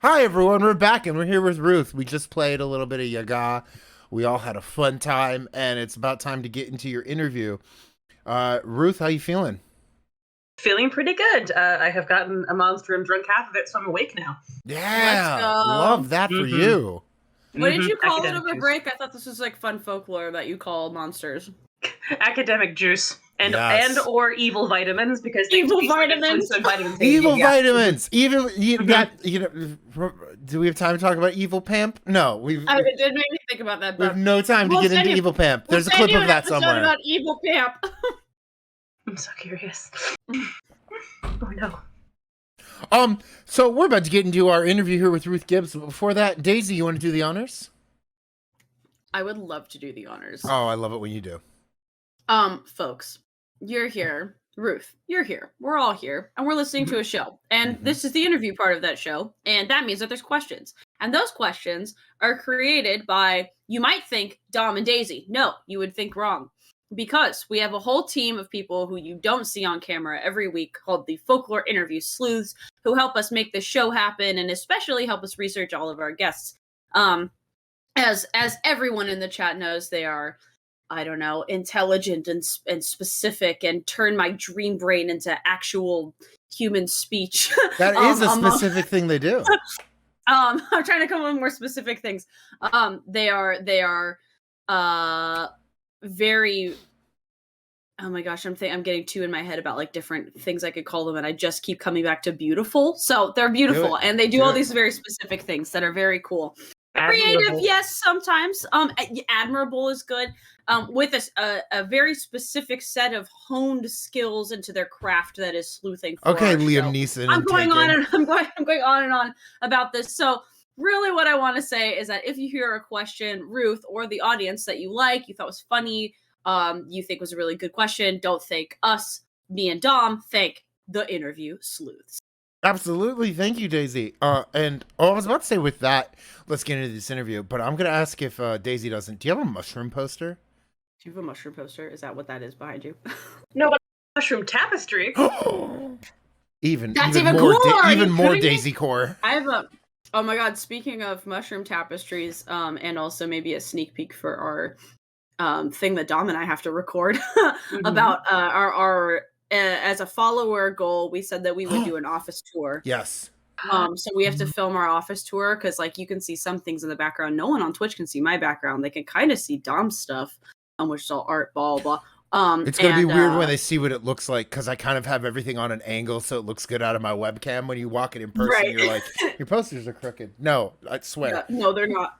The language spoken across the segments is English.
Hi everyone, we're back and we're here with Ruth. We just played a little bit of Yaga. We all had a fun time, and it's about time to get into your interview. Ruth, how you feeling? Feeling pretty good. I have gotten a monster and drunk half of it, so I'm awake now. Yeah, Let's go. love that for you. What did you call it Academic over juice. break? I thought this was like fun folklore that you call monsters. Academic juice and Yes. or evil vitamins because Evil taste like vitamins. influence of vitamins. Evil Yeah. vitamins. Do we have time to talk about evil pamp? No, It did make me think about that. we have no time to get into evil pamp. There's a clip of that somewhere. About evil pamp. I'm so curious. Oh no. So we're about to get into our interview here with Ruth Gibbs. But before that, Daisy, you want to do the honors? I would love to do the honors. Oh, I love it when you do. Folks, you're here. Ruth, you're here. We're all here, and we're listening to a show. And this is the interview part of that show, and that means that there's questions. And those questions are created by, you might think, Dom and Daisy. No, you would think wrong. Because we have a whole team of people who you don't see on camera every week called the Folklore Interview Sleuths, who help us make this show happen and especially help us research all of our guests. As everyone in the chat knows, they are, I don't know, intelligent and specific and turn my dream brain into actual human speech. That is a specific thing they do. I'm trying to come up with more specific things. They are very, oh my gosh, I'm getting too in my head about like different things I could call them, and I just keep coming back to beautiful. So they're beautiful, and they do all these very specific things that are very cool. Creative, yes, sometimes. Admirable is good. With a very specific set of honed skills into their craft that is sleuthing. For Okay, our Liam show. Neeson. I'm going on and on about this. So really what I want to say is that if you hear a question, Ruth, or the audience that you like, you thought was funny, you think was a really good question, don't thank us, me and Dom, thank the interview sleuths. Absolutely. Thank you, Daisy. And I was about to say with that, let's get into this interview, but I'm going to ask if Daisy doesn't. Do you have a mushroom poster? Do you have a mushroom poster? Is that what that is behind you? No, but mushroom tapestry. even more, cooler. Even more Daisy core. I have a, oh my god, speaking of mushroom tapestries, and also maybe a sneak peek for our thing that Dom and I have to record about our as a follower goal, we said that we would do an office tour. Yes. So we have to film our office tour because, like, you can see some things in the background. No one on Twitch can see my background. They can kind of see Dom's stuff, which is all art, blah blah. It's gonna be weird when they see what it looks like because I kind of have everything on an angle, so it looks good out of my webcam. When you walk it in person, Right. You're like, your posters are crooked. No, I swear. No, they're not.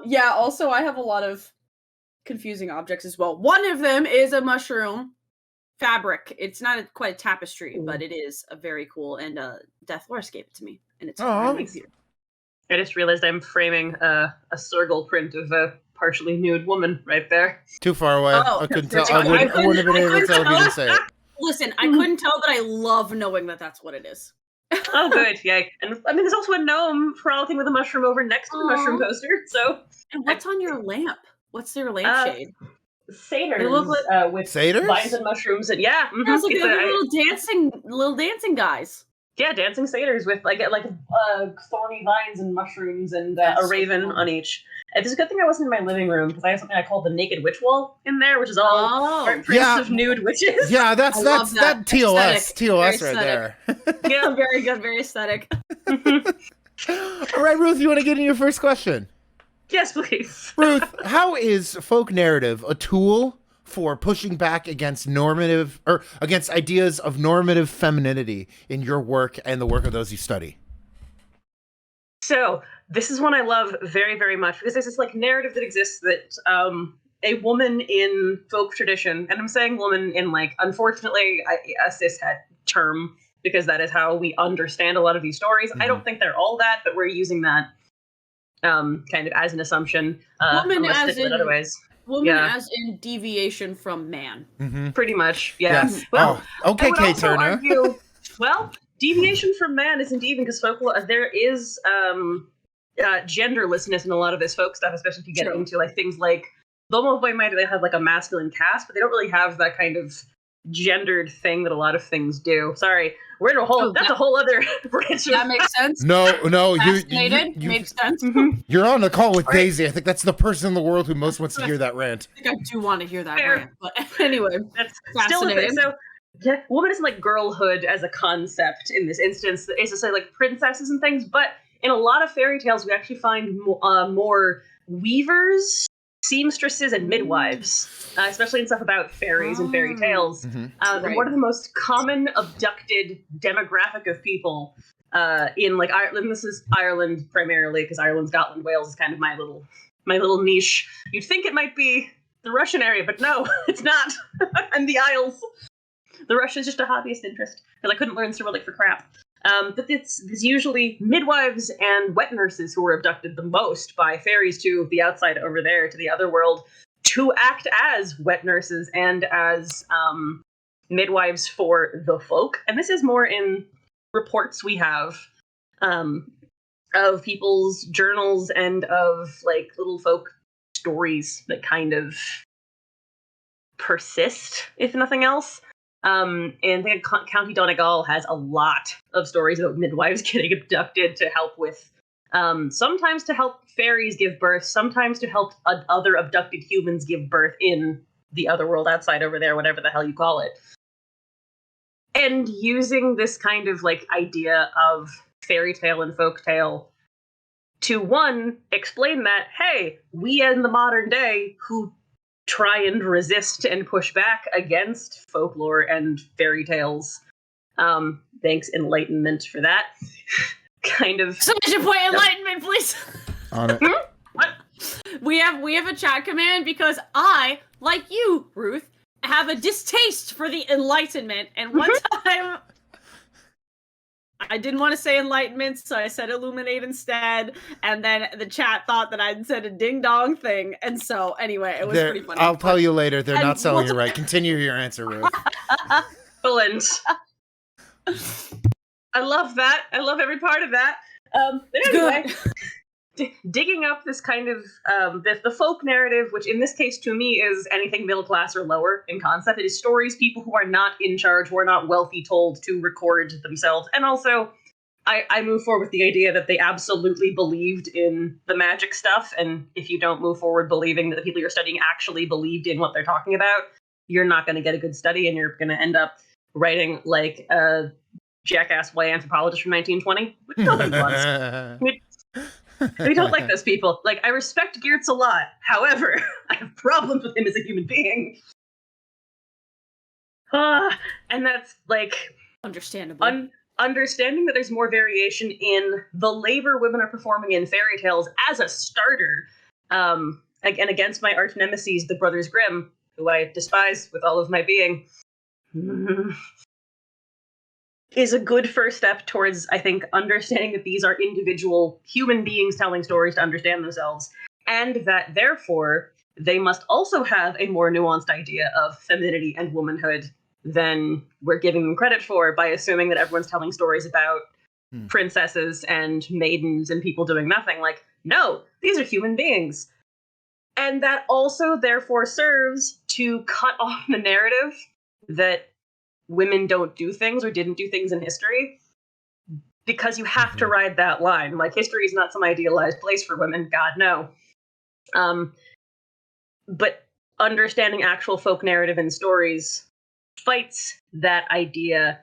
Yeah. Also, I have a lot of confusing objects as well. One of them is a mushroom fabric. It's not quite a tapestry, but it is a very cool, and Death Loris gave it to me, and it's really beautiful. I just realized I'm framing a Sergal print of a partially nude woman right there. Too far away. Oh, I couldn't tell. I wouldn't have been able to tell if you didn't say it. Listen, I couldn't tell, but I love knowing that that's what it is. Oh, good, yay! And I mean, there's also a gnome frolicking with a mushroom over next to the mushroom poster. So, and what's on your lamp? What's their lampshade? Satyrs. They look like with satyrs? Vines and mushrooms, and yeah, it's like little dancing guys. Yeah, dancing satyrs with like thorny vines and mushrooms and a raven on each. It's a good thing I wasn't in my living room because I have something I call the naked witch wall in there, which is all prints of nude witches. Yeah, that's that TOS TOS right there. Yeah, very good, very aesthetic. All right, Ruth, you want to get in your first question? Yes, please. Ruth, how is folk narrative a tool for pushing back against against ideas of normative femininity in your work and the work of those you study? So this is one I love very, very much because there's this like narrative that exists that a woman in folk tradition, and I'm saying woman in like, unfortunately, a cishet term because that is how we understand a lot of these stories. I don't think they're all that, but we're using that kind of as an assumption. Woman as in otherwise. Woman as in deviation from man. Pretty much, yeah. Yes. Well, okay, Kate Turner. Deviation from man isn't even because folklore. There is genderlessness in a lot of this folk stuff, especially if you get into like things like Lomo Boy might have like a masculine cast, but they don't really have that kind of gendered thing that a lot of things do. Sorry, we're in a whole. That's a whole other branch. That makes sense. No, Fascinated. Makes sense. You're on the call with Daisy. I think that's the person in the world who most wants to hear that rant. I think I do want to hear that rant, but anyway, that's fascinating. Still so. Yeah, woman isn't like girlhood as a concept in this instance. It's to say like princesses and things, but in a lot of fairy tales, we actually find more weavers, seamstresses, and midwives, especially in stuff about fairies and fairy tales. And one of the most common abducted demographic of people in like Ireland. This is Ireland primarily, because Ireland, Scotland, Wales is kind of my little niche. You'd think it might be the Russian area, but no, it's not. And the Isles. The Russian is just a hobbyist interest, because I couldn't learn Cyrillic for crap. But it's usually midwives and wet nurses who are abducted the most by fairies to the outside over there, to the other world, to act as wet nurses and as midwives for the folk. And this is more in reports we have of people's journals and of like little folk stories that kind of persist, if nothing else. And I think County Donegal has a lot of stories about midwives getting abducted to help with, sometimes to help fairies give birth, sometimes to help other abducted humans give birth in the other world outside over there, whatever the hell you call it. And using this kind of like idea of fairy tale and folk tale to, one, explain that, hey, we in the modern day who try and resist and push back against folklore and fairy tales. Thanks, Enlightenment, for that. Kind of. Somebody should play Enlightenment, please. On it. What? We have a chat command because I, like you, Ruth, have a distaste for the Enlightenment. And one time, I didn't want to say Enlightenment, so I said Illuminate instead. And then the chat thought that I'd said a ding dong thing. And so, anyway, it was pretty funny. I'll tell you later. They're not selling you right. Continue your answer, Ruth. Excellent. I love that. I love every part of that. But anyway, digging up this kind of the folk narrative, which in this case to me is anything middle class or lower in concept. It is stories people who are not in charge, who are not wealthy, told to record themselves. And also, I move forward with the idea that they absolutely believed in the magic stuff. And if you don't move forward believing that the people you're studying actually believed in what they're talking about, you're not going to get a good study, and you're going to end up writing like a jackass white anthropologist from 1920, which nobody wants. We don't like those people. Like, I respect Geertz a lot. However, I have problems with him as a human being. And that's like understandable. Understanding that there's more variation in the labor women are performing in fairy tales as a starter. Again, against my arch nemesis, the Brothers Grimm, who I despise with all of my being, is a good first step towards, I think, understanding that these are individual human beings telling stories to understand themselves, and that, therefore, they must also have a more nuanced idea of femininity and womanhood than we're giving them credit for by assuming that everyone's telling stories about princesses and maidens and people doing nothing. Like, no, these are human beings. And that also, therefore, serves to cut off the narrative that women don't do things or didn't do things in history, because you have to ride that line. Like, history is not some idealized place for women. God, no. But understanding actual folk narrative and stories fights that idea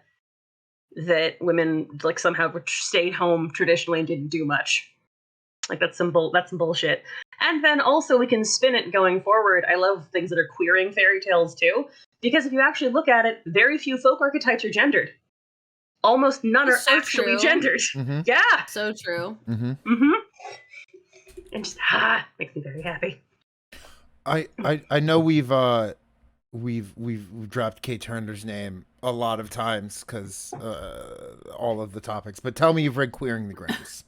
that women like somehow stayed home traditionally and didn't do much. Like, that's some bullshit. And then also we can spin it going forward. I love things that are queering fairy tales too, because if you actually look at it, very few folk archetypes are gendered. Almost none are so actually gendered. Yeah. So true. And just makes me very happy. I know we've dropped Kate Turner's name a lot of times because all of the topics, but tell me you've read Queering the Grimms.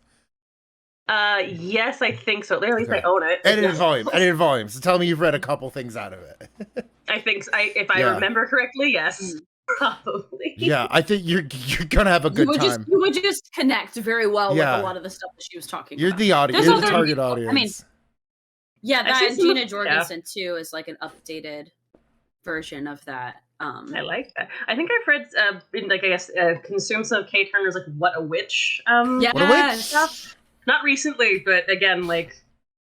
Yes, I think so. At least I own it. Edited volume. So tell me you've read a couple things out of it. I think if I remember correctly, yes. Probably. Yeah, I think you're gonna have a good time. You would just connect very well with a lot of the stuff that she was talking about. You're the audience. You're the target audience. I mean, yeah, that Gina Jorgensen too is like an updated version of that. I like that. I think I've read, consumed some of Kay Turner's like "What a Witch" What a witch! stuff. Not recently, but again, like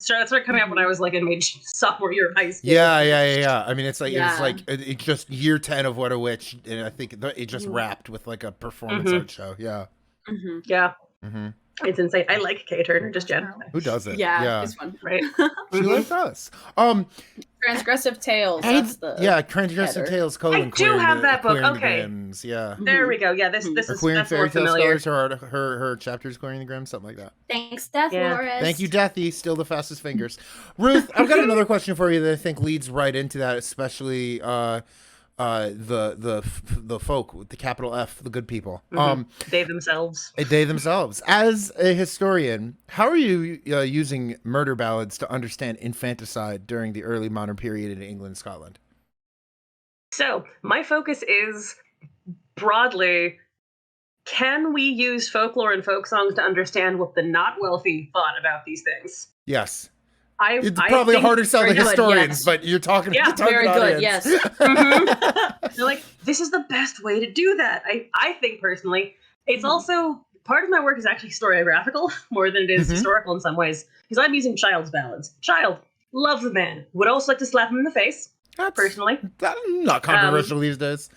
started coming up when I was like in my sophomore year of high school. Yeah. I mean, it's Yeah. just year 10 of What a Witch, and I think it just wrapped with like a performance art show. Yeah. Yeah. Mm-hmm. It's insane. I like Kay Turner, just generally. Who doesn't? Yeah, it's fun. Right. She likes us. Transgressive Tales. That's the Transgressive header. Tales: I do have that book. Queering the Okay. Grims. Yeah. There we go. Yeah, this Or is Queering that's Fairy more Tale familiar. Scholars, or her chapters Queering the Grims, something like that. Thanks, Death Yeah. Forest. Thank you, Deathy. Still the fastest fingers. Ruth, I've got another question for you that I think leads right into that, especially the folk with the capital F, the good people. They themselves. They themselves. As a historian, how are you using murder ballads to understand infanticide during the early modern period in England and Scotland? So my focus is broadly, can we use folklore and folk songs to understand what the not wealthy thought about these things? Yes. It's probably a harder sell to historians, yes. but you're talking Yeah, to the target very good, audience. yes. They're like, this is the best way to do that. I think personally, it's also part of my work is actually historiographical more than it is historical in some ways, because I'm using child's ballads. Child, love the man, would also like to slap him in the face. Personally, That's not controversial these days.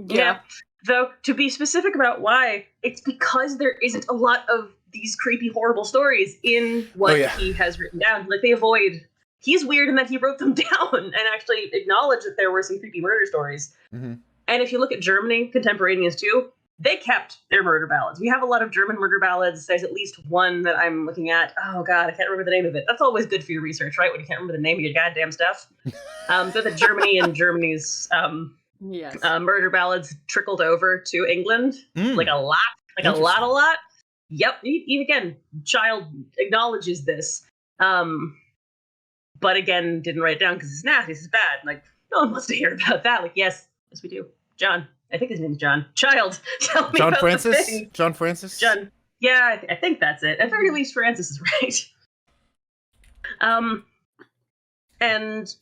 Yeah. Though, to be specific about why, it's because there isn't a lot of these creepy, horrible stories in what he has written down. Like, they avoid... He's weird in that he wrote them down and actually acknowledged that there were some creepy murder stories. And if you look at Germany, contemporaneous too, they kept their murder ballads. We have a lot of German murder ballads. There's at least one that I'm looking at. Oh, God, I can't remember the name of it. That's always good for your research, right? When you can't remember the name of your goddamn stuff. So that Germany and Germany's... murder ballads trickled over to England, like a lot. Yep. Even again, Child acknowledges this, but again, didn't write it down because it's nasty. This is bad. Like, no one wants to hear about that. Like, yes, we do. John, I think his name's John. Child, tell me about the thing. John Francis. John. Yeah, I think that's it. At very least, Francis is right. And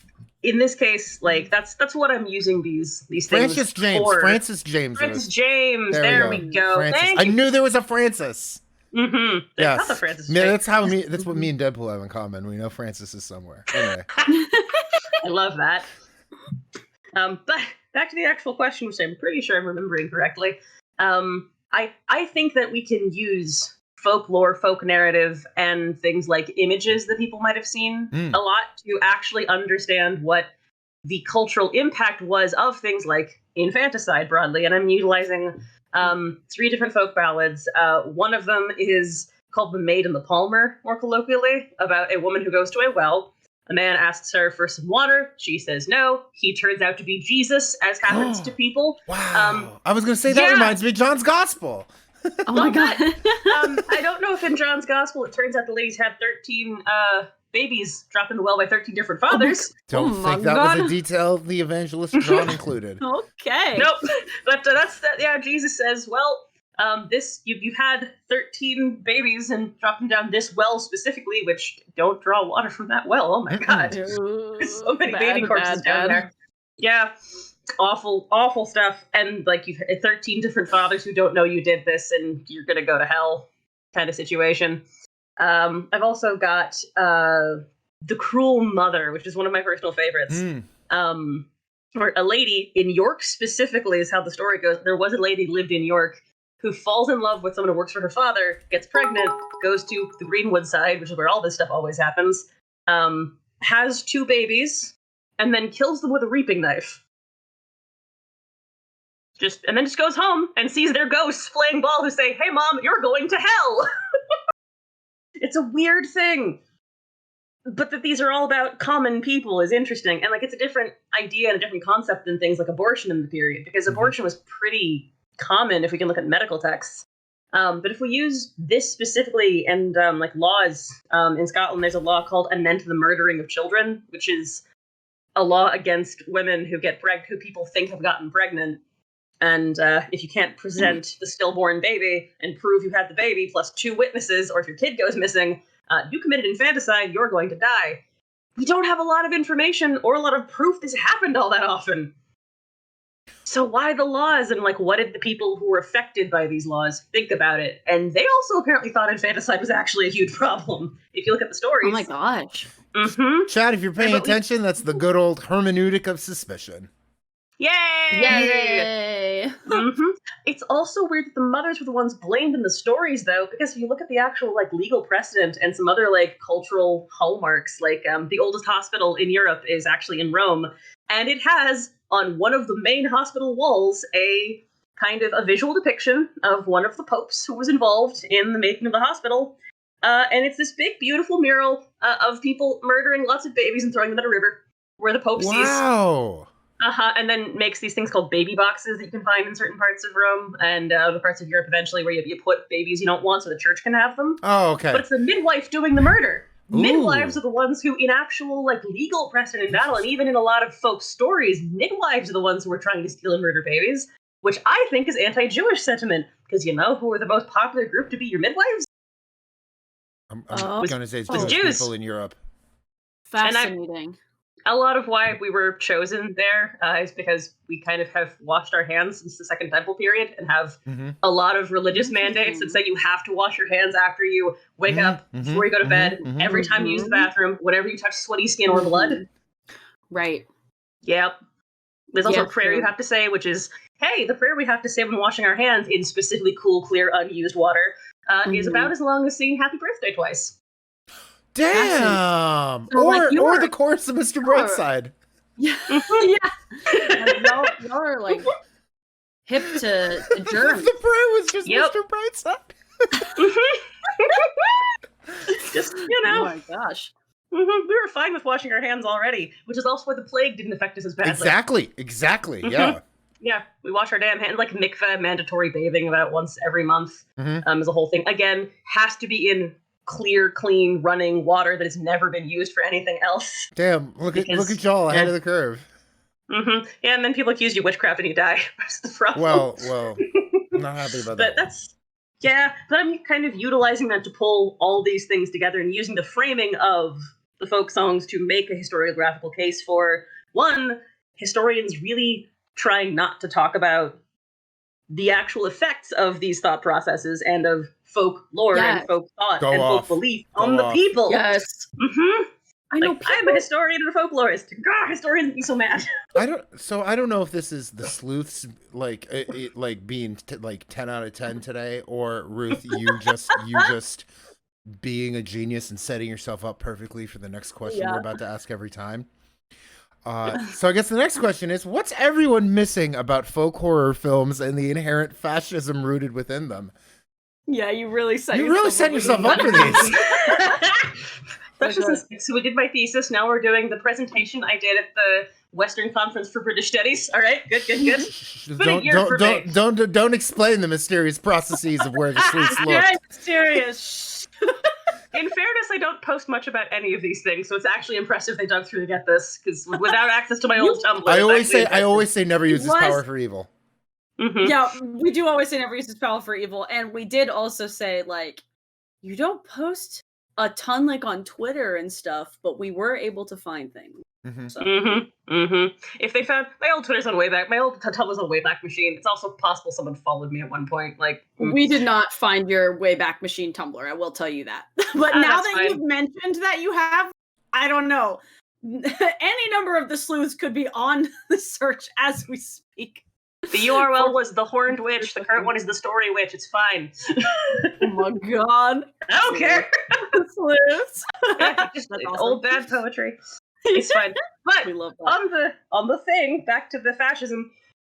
in this case, like that's what I'm using these things Francis James. for. Francis James. Francis James. There we go. Francis. I knew there was a Francis. Yes. Not Francis. Yeah, that's what me and Deadpool have in common. We know Francis is somewhere. Anyway. I love that. But back to the actual question, which I'm pretty sure I'm remembering correctly. I think that we can use folklore, folk narrative, and things like images that people might have seen a lot to actually understand what the cultural impact was of things like infanticide broadly. And I'm utilizing 3 different folk ballads. One of them is called The Maid and the Palmer, more colloquially, about a woman who goes to a well. A man asks her for some water. She says no. He turns out to be Jesus, as happens to people. Wow. I was going to say that reminds me of John's Gospel. Oh my God. I don't know if in John's Gospel it turns out the ladies had 13 babies dropped in the well by 13 different fathers. Don't think that was a detail the evangelist John included. Okay. Nope. But Jesus says, well, you had 13 babies and dropped them down this well specifically, which don't draw water from that well. Oh my God. There's so many baby corpses down there. Yeah. Awful stuff. And like you've 13 different fathers who don't know you did this and you're gonna go to hell kind of situation. I've also got The Cruel Mother, which is one of my personal favorites. For a lady in York specifically is how the story goes. There was a lady who lived in York who falls in love with someone who works for her father, gets pregnant, goes to the Greenwood side, which is where all this stuff always happens, has 2 babies, and then kills them with a reaping knife. And then just goes home and sees their ghosts playing ball who say, hey mom, you're going to hell. It's a weird thing. But that these are all about common people is interesting. And like it's a different idea and a different concept than things like abortion in the period, because abortion was pretty common if we can look at medical texts. But if we use this specifically and like laws in Scotland, there's a law called Anent the Murdering of Children, which is a law against women who who people think have gotten pregnant. And if you can't present the stillborn baby and prove you had the baby plus 2 witnesses, or if your kid goes missing, you committed infanticide, you're going to die. We don't have a lot of information or a lot of proof this happened all that often. so why the laws, and like what did the people who were affected by these laws think about it? And they also apparently thought infanticide was actually a huge problem. If you look at the stories. Oh my gosh. Mm-hmm. Chad, if you're paying attention, that's the good old hermeneutic of suspicion. Yay! Yay! Mm-hmm. It's also weird that the mothers were the ones blamed in the stories, though, because if you look at the actual like legal precedent and some other like cultural hallmarks, like the oldest hospital in Europe is actually in Rome, and it has on one of the main hospital walls a kind of a visual depiction of one of the popes who was involved in the making of the hospital. And it's this big, beautiful mural of people murdering lots of babies and throwing them in a river, where the Pope sees. Wow. And then makes these things called baby boxes that you can find in certain parts of Rome and other parts of Europe eventually, where you put babies you don't want so the church can have them. Oh, okay. But it's the midwife doing the murder. Ooh. Midwives are the ones who, in actual like legal precedent in battle, and even in a lot of folk stories, midwives are the ones who are trying to steal and murder babies, which I think is anti-Jewish sentiment, because you know who are the most popular group to be your midwives? I'm going to say it's Jewish Jews. people in Europe. Fascinating. A lot of why we were chosen there is because we kind of have washed our hands since the Second Temple period and have a lot of religious mandates that say you have to wash your hands after you wake up, before you go to bed, every time you use the bathroom, whenever you touch sweaty skin or blood. Right. Yep. There's also Yeah, a prayer true. you have to say, which is, hey, the prayer we have to say when washing our hands in specifically cool, clear, unused water is about as long as saying happy birthday twice. Damn! So, like, or the chorus of Mr. Brightside. Yeah. Yeah. Like, y'all are like hip to germs. The prayer was just Yep. Mr. Brightside. Just, Oh know. my gosh. We were fine with washing our hands already, which is also why the plague didn't affect us as badly. Exactly. Yeah. Yeah, we wash our damn hands. Like mikveh, mandatory bathing about once every month is a whole thing. Again, has to be in clear, clean, running water that has never been used for anything else. Damn, look at y'all ahead of the curve. Yeah, and then people accuse you of witchcraft and you die. That's the problem. Well, I'm not happy about that. But I'm kind of utilizing that to pull all these things together and using the framing of the folk songs to make a historiographical case for, one, historians really trying not to talk about the actual effects of these thought processes and of folk lore and folk thought folk belief on the people. Yes. I know. I'm a historian and a folklorist. God, historians would be so mad. I don't know if this is the sleuths like being like 10 out of 10 today, or Ruth, you just being a genius and setting yourself up perfectly for the next question we're about to ask every time. So I guess the next question is, what's everyone missing about folk horror films and the inherent fascism rooted within them? Yeah, you really set yourself up for these. So we did my thesis. Now we're doing the presentation I did at the Western Conference for British Studies. All right, good. Don't explain the mysterious processes of where the sleuths look. Very mysterious. In fairness, I don't post much about any of these things, so it's actually impressive they dug through to get this. Because without access to my old Tumblr, I always say never use his power for evil. Yeah, we do always say never use his power for evil, and we did also say like you don't post a ton like on Twitter and stuff, but we were able to find things. If they found my old Twitter's on Wayback, my old Tumblr's on Wayback Machine. It's also possible someone followed me at one point. Like we did not find your Wayback Machine Tumblr. I will tell you that. But now that you've mentioned that you have, I don't know. Any number of the sleuths could be on the search as we speak. The URL was The Horned Witch. The current one is The Story Witch. It's fine. Oh my god. I don't care. Sleuths. Just old bad poetry. It's fine. But we love that. on the thing, back to the fascism.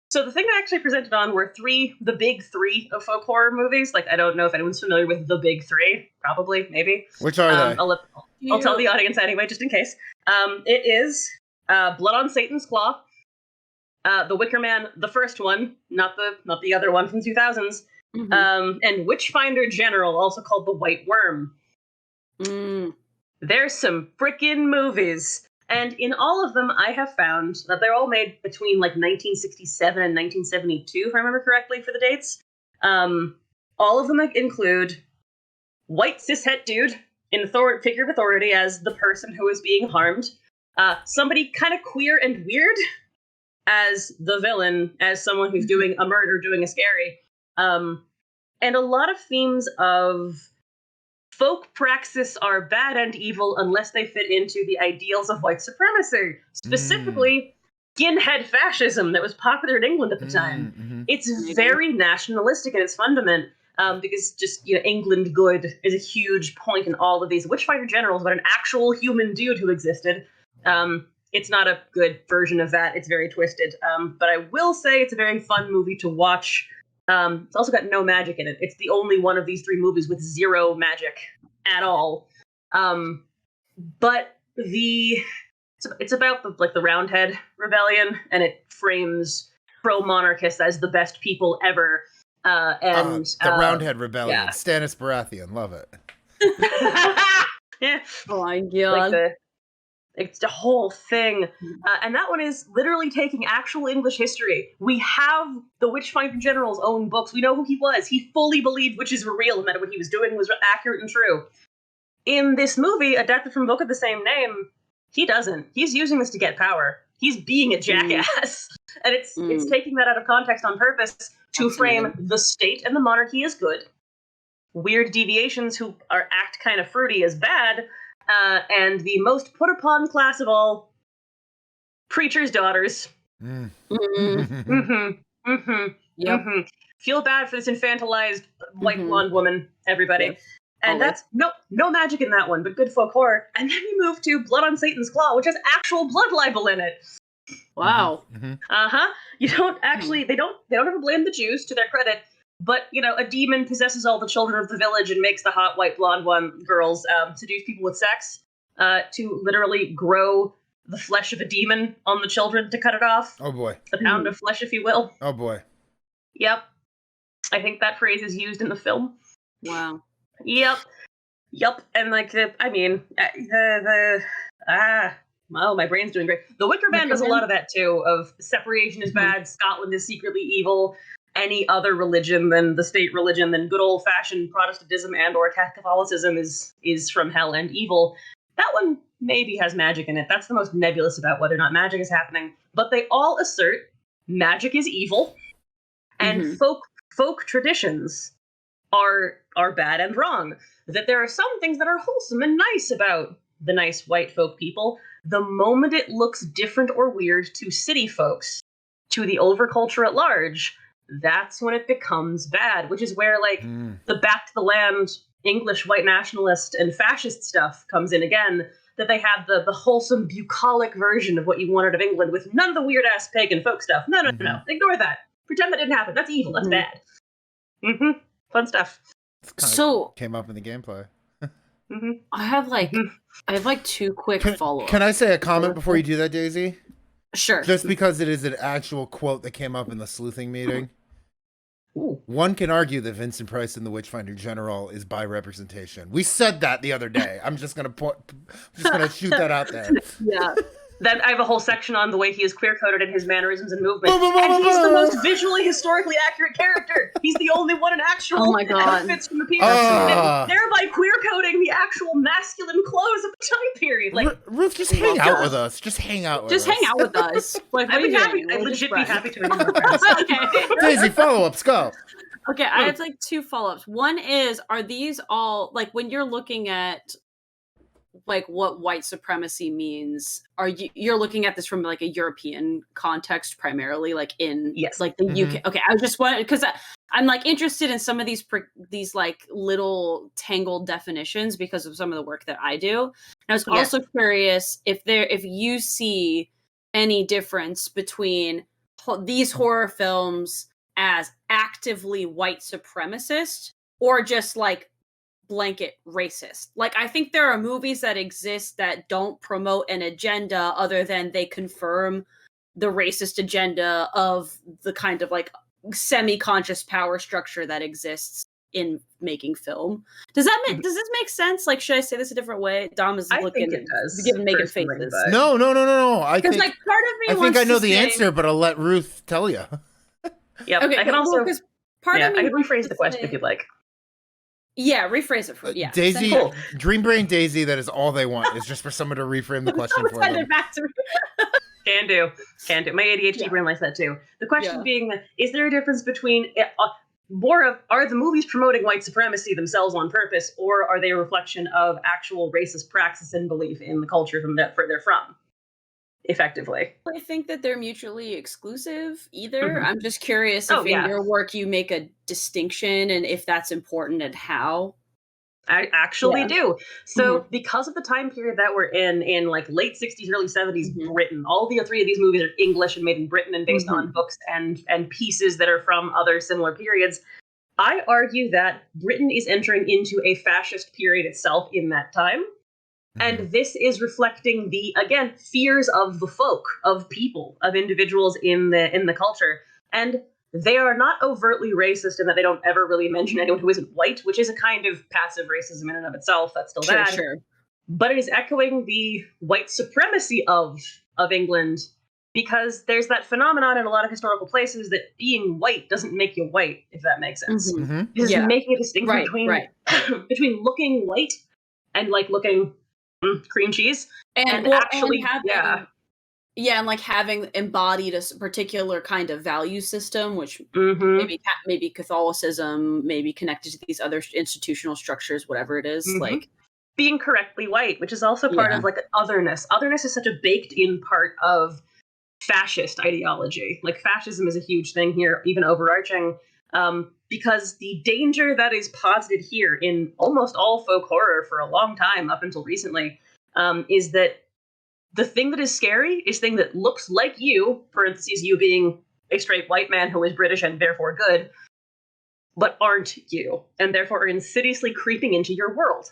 So the thing I actually presented on were the big three of folk horror movies. Like, I don't know if anyone's familiar with the big three. Probably, maybe. Which are they? I'll tell the audience anyway, just in case. It is Blood on Satan's Claw, The Wicker Man, the first one, not the other one from 2000s, and Witchfinder General, also called The White Worm. There's some frickin' movies. And in all of them, I have found that they're all made between like 1967 and 1972, if I remember correctly for the dates. All of them include white cishet dude in figure of authority as the person who is being harmed. Somebody kind of queer and weird as the villain, as someone who's doing a murder, doing a scary. And a lot of themes of folk praxis are bad and evil unless they fit into the ideals of white supremacy, specifically skinhead fascism that was popular in England at the time. Mm-hmm. It's very nationalistic in its fundament, because just, you know, England good is a huge point in all of these Witchfinder Generals, but an actual human dude who existed. It's not a good version of that. It's very twisted. But I will say it's a very fun movie to watch. It's also got no magic in it. It's the only one of these three movies with zero magic at all. But it's about the Roundhead Rebellion, and it frames pro-monarchists as the best people ever. And the Roundhead Rebellion, yeah. Stannis Baratheon, love it. Yeah. Oh my god. It's the whole thing. And that one is literally taking actual English history. We have the Witchfinder General's own books. We know who he was. He fully believed witches were real and that what he was doing was accurate and true. In this movie, adapted from a book of the same name, he doesn't. He's using this to get power. He's being a jackass. And it's taking that out of context on purpose to frame the state and the monarchy as good. Weird deviations who act kind of fruity as bad. And the most put-upon class of all, preacher's daughters. Yep. Feel bad for this infantilized white blonde woman, everybody. Yes. And that's no magic in that one, but good folk horror. And then we move to Blood on Satan's Claw, which has actual blood libel in it. Wow. You don't actually, they don't ever blame the Jews, to their credit. But, you know, a demon possesses all the children of the village and makes the hot white blonde girls seduce people with sex to literally grow the flesh of a demon on the children to cut it off. Oh boy. A pound of flesh, if you will. Oh boy. Yep. I think that phrase is used in the film. Wow. Yep. And like, oh, my brain's doing great. The Wicker Man does a lot of that too, of separation is bad, Scotland is secretly evil. Any other religion than the state religion, than good old-fashioned Protestantism and or Catholicism is from hell and evil. That one maybe has magic in it. That's the most nebulous about whether or not magic is happening. But they all assert magic is evil, and folk traditions are bad and wrong. That there are some things that are wholesome and nice about the nice white folk people. The moment it looks different or weird to city folks, to the overculture at large, that's when it becomes bad, which is where, like, the back to the land English white nationalist and fascist stuff comes in again, that they have the wholesome, bucolic version of what you wanted of England with none of the weird-ass pagan folk stuff. No. Ignore that. Pretend that didn't happen. That's evil. That's bad. Fun stuff. So came up in the gameplay. I have two quick follow-ups. Can I say a comment before you do that, Daisy? Sure. Just because it is an actual quote that came up in the sleuthing meeting. Ooh. One can argue that Vincent Price in the Witchfinder General is by representation. We said that the other day. I'm just gonna shoot that out there. Yeah. Then I have a whole section on the way he is queer-coded in his mannerisms and movement. And he's the most visually, historically accurate character. He's the only one in actual Oh my God. outfits from the period. Thereby queer-coding the actual masculine clothes of the time period. Like, Ruth, just hang out with us. Just hang out with us. Just hang out with us. Like, I'd be happy. I'd legit be happy to. Okay. Daisy, follow-ups, go. Okay, I have like two follow-ups. One is, are these all, like, when you're looking at like what white supremacy means, you're looking at this from like a European context primarily, like in like the UK? Okay, I was just wondering, because I'm like interested in some of these like little tangled definitions because of some of the work that I do. And I was also curious if you see any difference between these horror films as actively white supremacist or just like blanket racist. Like, I think there are movies that exist that don't promote an agenda other than they confirm the racist agenda of the kind of like semi-conscious power structure that exists in making film. Does this make sense? Like, should I say this a different way? Dom is looking, think it does, making faces. No. I think, like, part of me I think I know the answer, but I'll let Ruth tell you. Yep. Okay, I can also part of me I can rephrase the question if you'd like. Yeah, rephrase it for Daisy. Cool. Dream Brain Daisy. That is all they want, is just for someone to reframe the question for them. It back to me. Can do. My ADHD brain likes that too. The question being, is there a difference between are the movies promoting white supremacy themselves on purpose, or are they a reflection of actual racist praxis and belief in the culture they're from? Effectively, I think that they're mutually exclusive either. I'm just curious if in your work you make a distinction and if that's important and how. I actually do. So because of the time period that we're in like late 60s, early 70s Britain, all the three of these movies are English and made in Britain and based on books and pieces that are from other similar periods. I argue that Britain is entering into a fascist period itself in that time. And this is reflecting the, again, fears of the folk, of people, of individuals in the culture. And they are not overtly racist in that they don't ever really mention anyone who isn't white, which is a kind of passive racism in and of itself. That's still bad. Sure. But it is echoing the white supremacy of England, because there's that phenomenon in a lot of historical places that being white doesn't make you white, if that makes sense. This is making a distinction between looking white and like looking cream cheese and actually and like having embodied a particular kind of value system, which maybe Catholicism, maybe connected to these other institutional structures, whatever it is, like being correctly white, which is also part of like otherness. Otherness is such a baked in part of fascist ideology. Like fascism is a huge thing here, even overarching. Because the danger that is posited here in almost all folk horror for a long time, up until recently, is that the thing that is scary is thing that looks like you, parentheses, you being a straight white man who is British and therefore good, but aren't you, and therefore are insidiously creeping into your world.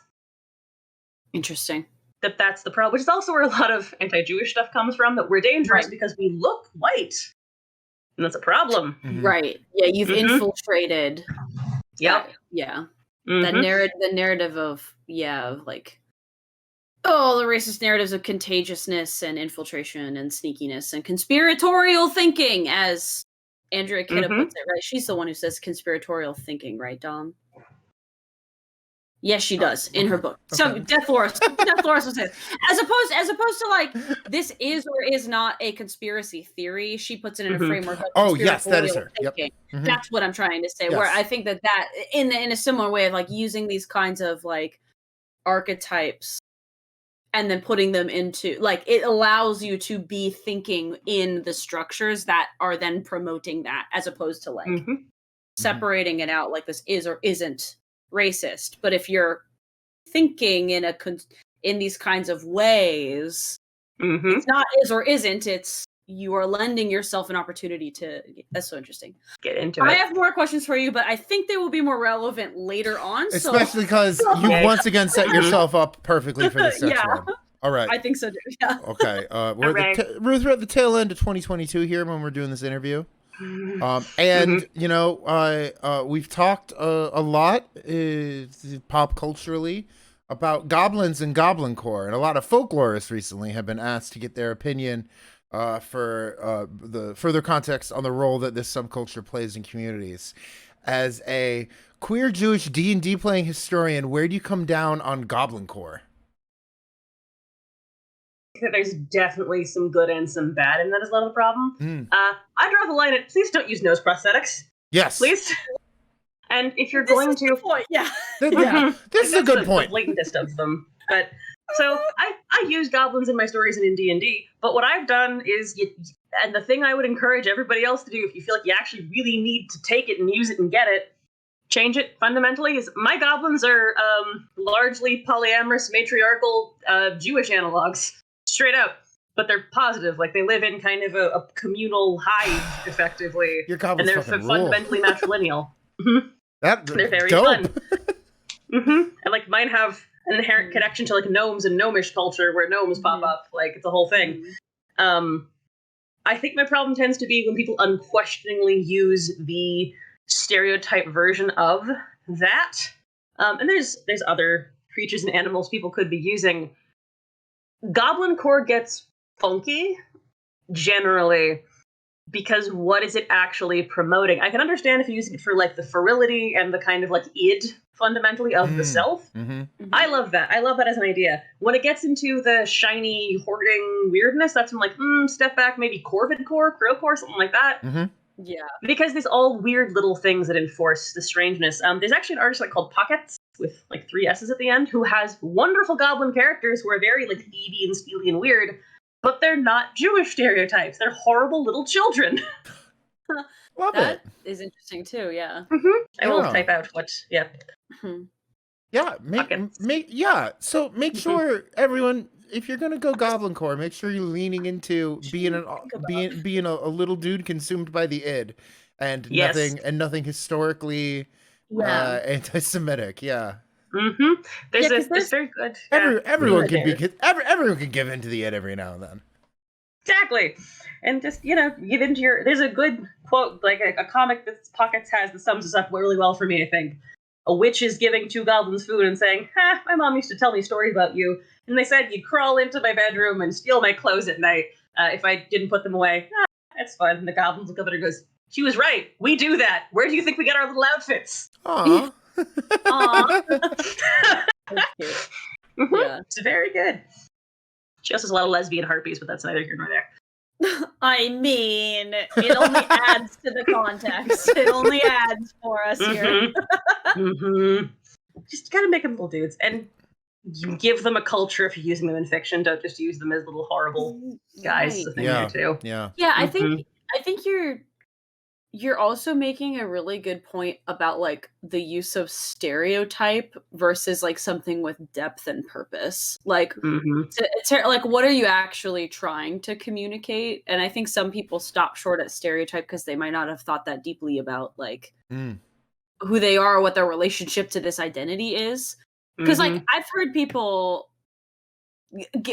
Interesting. That's the problem, which is also where a lot of anti-Jewish stuff comes from, that we're dangerous because we look white. And that's a problem. Right. Yeah, you've infiltrated. Yep. The narrative of like, the racist narratives of contagiousness and infiltration and sneakiness and conspiratorial thinking, as Andrea Kidda puts it, right? She's the one who says conspiratorial thinking, right, Dom? Yes, she does in her book. So Death Loris was it. As opposed to like, this is or is not a conspiracy theory. She puts it in a framework of that is her. Thinking. That's what I'm trying to say. Yes. Where I think that in a similar way of like using these kinds of like archetypes and then putting them into like, it allows you to be thinking in the structures that are then promoting that, as opposed to like separating it out like this is or isn't racist. But if you're thinking in these kinds of ways, it's not is or isn't, it's you are lending yourself an opportunity to. That's so interesting. Get into it. I have more questions for you, but I think they will be more relevant later on. Especially because you once again set yourself up perfectly for this next one. All right. I think so too. Yeah. Okay. Ruth, we're at the tail end of 2022 here when we're doing this interview. And you know, we've talked a lot pop culturally about goblins and goblin core, and a lot of folklorists recently have been asked to get their opinion for the further context on the role that this subculture plays in communities. As a queer Jewish D&D playing historian, where do you come down on goblin core? There's definitely some good and some bad, and that is a lot of the problem. I draw the line at please don't use nose prosthetics. Yes. Please. And if you're going to... point. Yeah. This is a good point. The blatantest of them. But so I use goblins in my stories and in D&D, but what I've done is, and the thing I would encourage everybody else to do if you feel like you actually really need to take it and use it and get it, change it fundamentally, is my goblins are largely polyamorous, matriarchal Jewish analogs. Straight up. But they're positive. Like, they live in kind of a communal hive, effectively. Your goblins and they're fundamentally matrilineal. They're very dope. fun. And like mine have an inherent connection to like gnomes and gnomish culture where gnomes pop up. Like, it's a whole thing. I think my problem tends to be when people unquestioningly use the stereotype version of that. And there's other creatures and animals people could be using. Goblin core gets funky, generally, because what is it actually promoting? I can understand if you're using it for like the virility and the kind of like id fundamentally of the self. Mm-hmm. I love that. I love that as an idea. When it gets into the shiny hoarding weirdness, that's when like, step back, maybe Corvid Core, Crow Core, something like that. Mm-hmm. Yeah. Because there's all weird little things that enforce the strangeness. There's actually an artist like called Pockets with like 3 S's at the end who has wonderful goblin characters who are very like thievy and steely and weird, but they're not Jewish stereotypes. They're horrible little children. Love That it. is interesting too, yeah. I will Yeah. type out what. Yeah. Mhm. Pockets. So make sure everyone, if you're gonna go Goblin Core, make sure you're leaning into being a little dude consumed by the id, and Yes. nothing historically Yeah. anti-Semitic. Yeah. Mm-hmm. There's Yeah, 'cause this very good. Everyone can there. everyone can give into the id every now and then. Exactly. And just, give into your. There's a good quote, like a comic that Pockets has that sums this up really well for me, I think. A witch is giving 2 goblins food and saying, my mom used to tell me stories about you. And they said you'd crawl into my bedroom and steal my clothes at night if I didn't put them away. That's fun. And the goblins look up at her and goes, she was right. We do that. Where do you think we get our little outfits? Aw. Aw. That's cute. Yeah. It's very good. She also has a lot of lesbian harpies, but that's neither here nor there. I mean, it only adds to the context. It only adds for us here. Just gotta make them little dudes, and you give them a culture if you're using them in fiction. Don't just use them as little horrible guys. Right. The thing Yeah. there too. Yeah. Yeah, I think you're also making a really good point about like the use of stereotype versus like something with depth and purpose. Like like what are you actually trying to communicate? And I think some people stop short at stereotype because they might not have thought that deeply about like who they are, what their relationship to this identity is. Because like I've heard people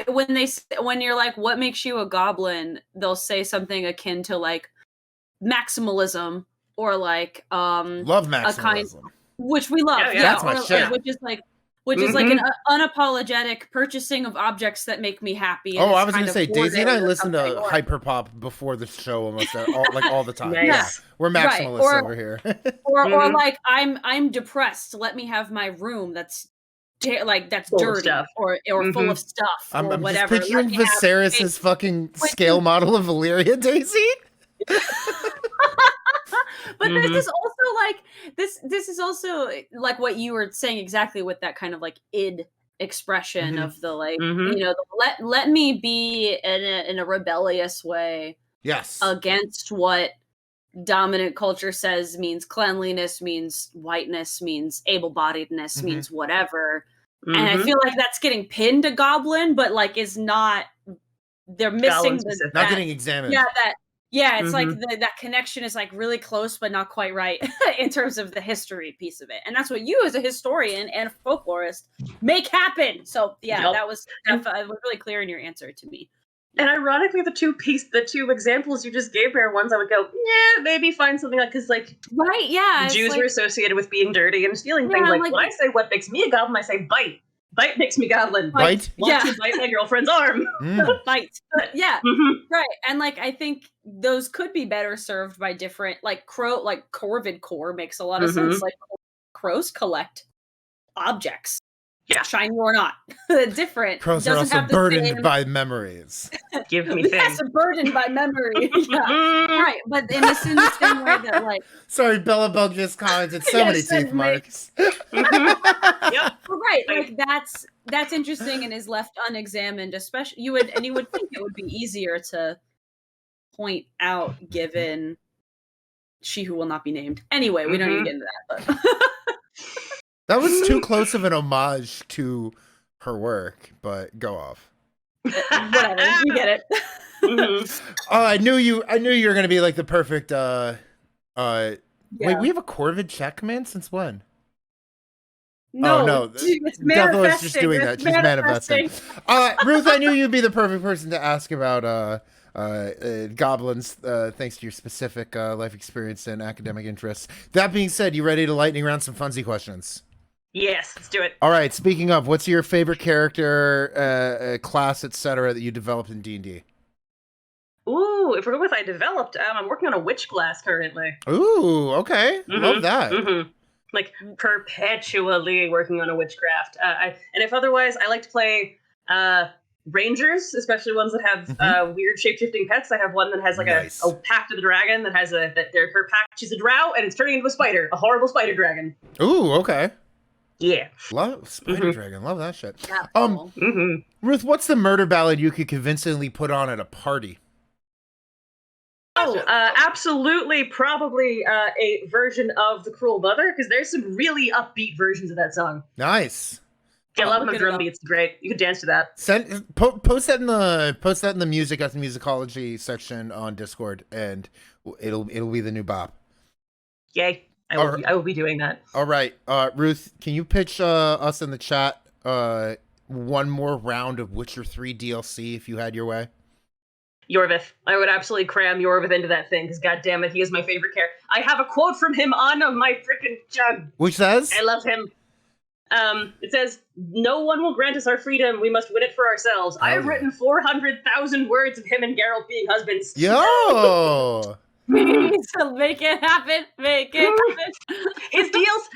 when you're like, what makes you a goblin, they'll say something akin to like maximalism or like Love maximalism. Which we love. Oh, yeah. That's my or, shit. Which is like an unapologetic purchasing of objects that make me happy. Oh, and I it's was kind gonna of say Daisy and I boredom or listen to something, or- hyperpop before the show almost all the time. Nice. Yeah, we're Right, maximalists or- over here. or like I'm depressed. Let me have my room that's that's Full of dirty stuff. or full of stuff or I'm just whatever. picturing Let me have Viserys's fucking scale model of Valyria, Daisy. But this is also like this is also like what you were saying exactly with that kind of like id expression of the like let me be in a rebellious way Yes. against what dominant culture says means cleanliness, means whiteness, means able-bodiedness, means whatever. And I feel like that's getting pinned to goblin, but like is not. They're missing Not getting examined. Yeah, it's like that connection is like really close, but not quite right in terms of the history piece of it. And that's what you, as a historian and a folklorist, make happen. So yeah, that was really clear in your answer to me. And ironically, the two examples you just gave me are ones I would go, yeah, maybe find something like, because like, right, yeah, Jews are associated with being dirty and stealing things. Like when I say what makes me a goblin, I say bite. Bite makes me goblin. Bite? Want to bite my girlfriend's arm. Bite. Yeah. Right. And like I think those could be better served by different Corvid Core makes a lot of sense. Like crows collect objects. Yeah. Shiny or not. Different. Crows are also burdened by memories. Give me things. Yes, burdened by memory. Yeah. Right. But in the same way that like Sorry, Bella Bug just commented so many teeth marks. Yep. Right, like that's interesting and is left unexamined. Especially you would think it would be easier to point out given she who will not be named. Anyway, we don't need to get into that. But that was too close of an homage to her work, but go off. Whatever, you get it. Oh, I knew you were gonna be like the perfect. Wait, we have a Corvid chat command since when? No, oh no, it's Devil is just doing that. She's manifesting. Ruth, I knew you'd be the perfect person to ask about goblins. Thanks to your specific life experience and academic interests. That being said, you ready to lightning round some funsy questions? Yes, let's do it. All right. Speaking of, what's your favorite character, class, etc., that you developed in D&D? Ooh, Ooh, if we're going with I developed, I'm working on a witch glass currently. Ooh, okay. Love that. Like perpetually working on a witchcraft. And if otherwise, I like to play rangers, especially ones that have weird shape-shifting pets. I have one that has like a pact of the dragon that has her pact. She's a drow and it's turning into a spider, a horrible spider dragon. Ooh, okay. Yeah. Love Spider Dragon. Love that shit. That's cool. Ruth, what's the murder ballad you could convincingly put on at a party? Absolutely, probably a version of The Cruel Mother, because there's some really upbeat versions of that song. Nice. Yeah, a lot of the drum beats. Great. You could dance to that. Post that in the music at the musicology section on Discord, and it'll be the new bop. Yay. I will be doing that. All right, Ruth, can you pitch us in the chat one more round of Witcher 3 DLC if you had your way? Yorvith. I would absolutely cram Yorvith into that thing, because goddammit, he is my favorite character. I have a quote from him on my freaking jug. Which says? I love him. It says, "No one will grant us our freedom. We must win it for ourselves." I have written 400,000 words of him and Geralt being husbands. Yo! We need to make it happen. Make it happen. His deals,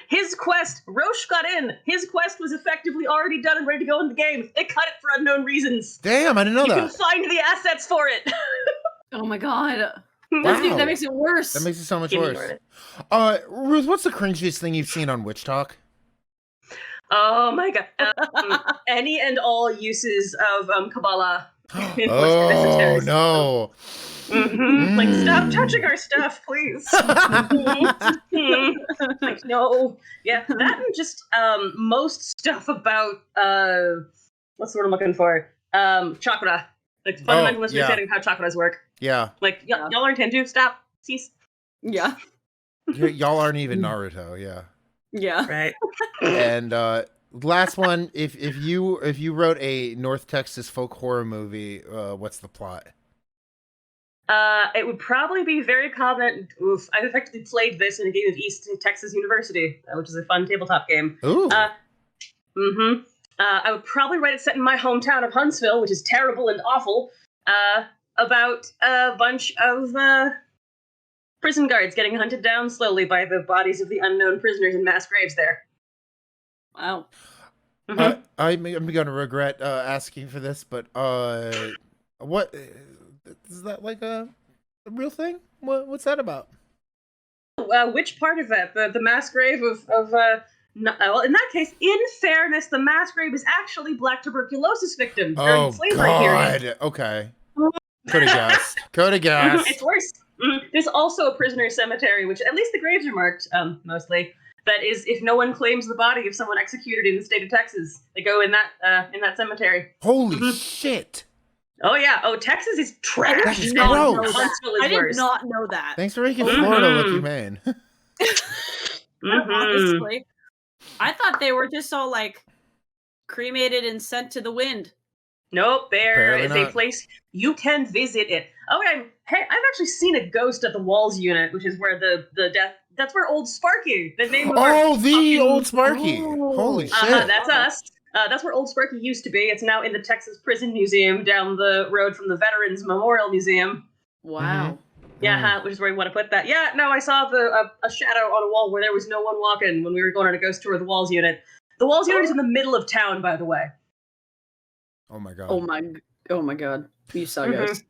his quest, Roche got in. His quest was effectively already done and ready to go in the game. They cut it for unknown reasons. Damn, I didn't know that. You can find the assets for it. Oh my god. Wow. That makes it worse. That makes it so much worse. Ruth, what's the cringiest thing you've seen on Witch Talk? Oh my god. Any and all uses of Kabbalah. Oh no. Like, stop touching our stuff, please. Like, no. Yeah, that and just most stuff about what's the word I'm looking for? Chakra. Like fundamental understanding of how chakras work. Yeah. Like y'all aren't into. Stop. Cease. Yeah. Y'all aren't even Naruto, yeah. Yeah. Right. And last one, if you wrote a North Texas folk horror movie, what's the plot? It would probably be very common. Oof, I've effectively played this in a game of East Texas University, which is a fun tabletop game. Ooh. I would probably write it set in my hometown of Huntsville, which is terrible and awful, about a bunch of prison guards getting hunted down slowly by the bodies of the unknown prisoners in mass graves there. Wow. I'm going to regret asking for this, but what is that, like a real thing? What's that about? Which part of that? The mass grave of well, in that case, in fairness, the mass grave is actually black tuberculosis victims during the slavery period. Okay. Could have guessed. It's worse. There's also a prisoner cemetery, which at least the graves are marked, mostly. That is, if no one claims the body of someone executed in the state of Texas, they go in that cemetery. Holy shit! Oh yeah. Oh, Texas is trash. That is gross. I did not know that. Thanks for making Florida look humane. Honestly, I thought they were just all like cremated and sent to the wind. Nope, there is Apparently a not. place you can visit it. Okay, hey, I've actually seen a ghost at the Walls unit, which is where the death. That's where old Sparky, the name of our The fucking- old Sparky. Oh. Holy shit! That's us. That's where old Sparky used to be. It's now in the Texas Prison Museum down the road from the Veterans Memorial Museum. Wow. Yeah, which is where we want to put that. Yeah, no, I saw a shadow on a wall where there was no one walking when we were going on a ghost tour of the Walls unit. The Walls unit is in the middle of town, by the way. Oh my god. Oh my god. You saw ghosts.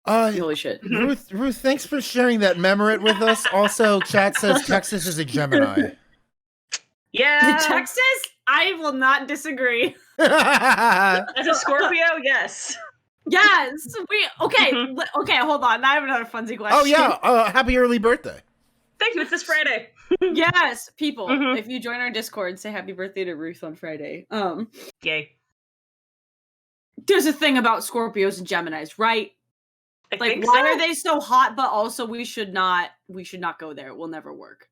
Holy shit. Ruth, thanks for sharing that memory with us. Also, chat says Texas is a Gemini. Yeah. Texas? I will not disagree. As a Scorpio, yes. Yes. Okay, hold on. I have another funsy question. Oh yeah, happy early birthday. Thank you, it's this Friday. Yes, people, if you join our Discord, say happy birthday to Ruth on Friday. Yay. There's a thing about Scorpios and Geminis, right? I Like, think why so. are they so hot? But also, we should not go there. It will never work.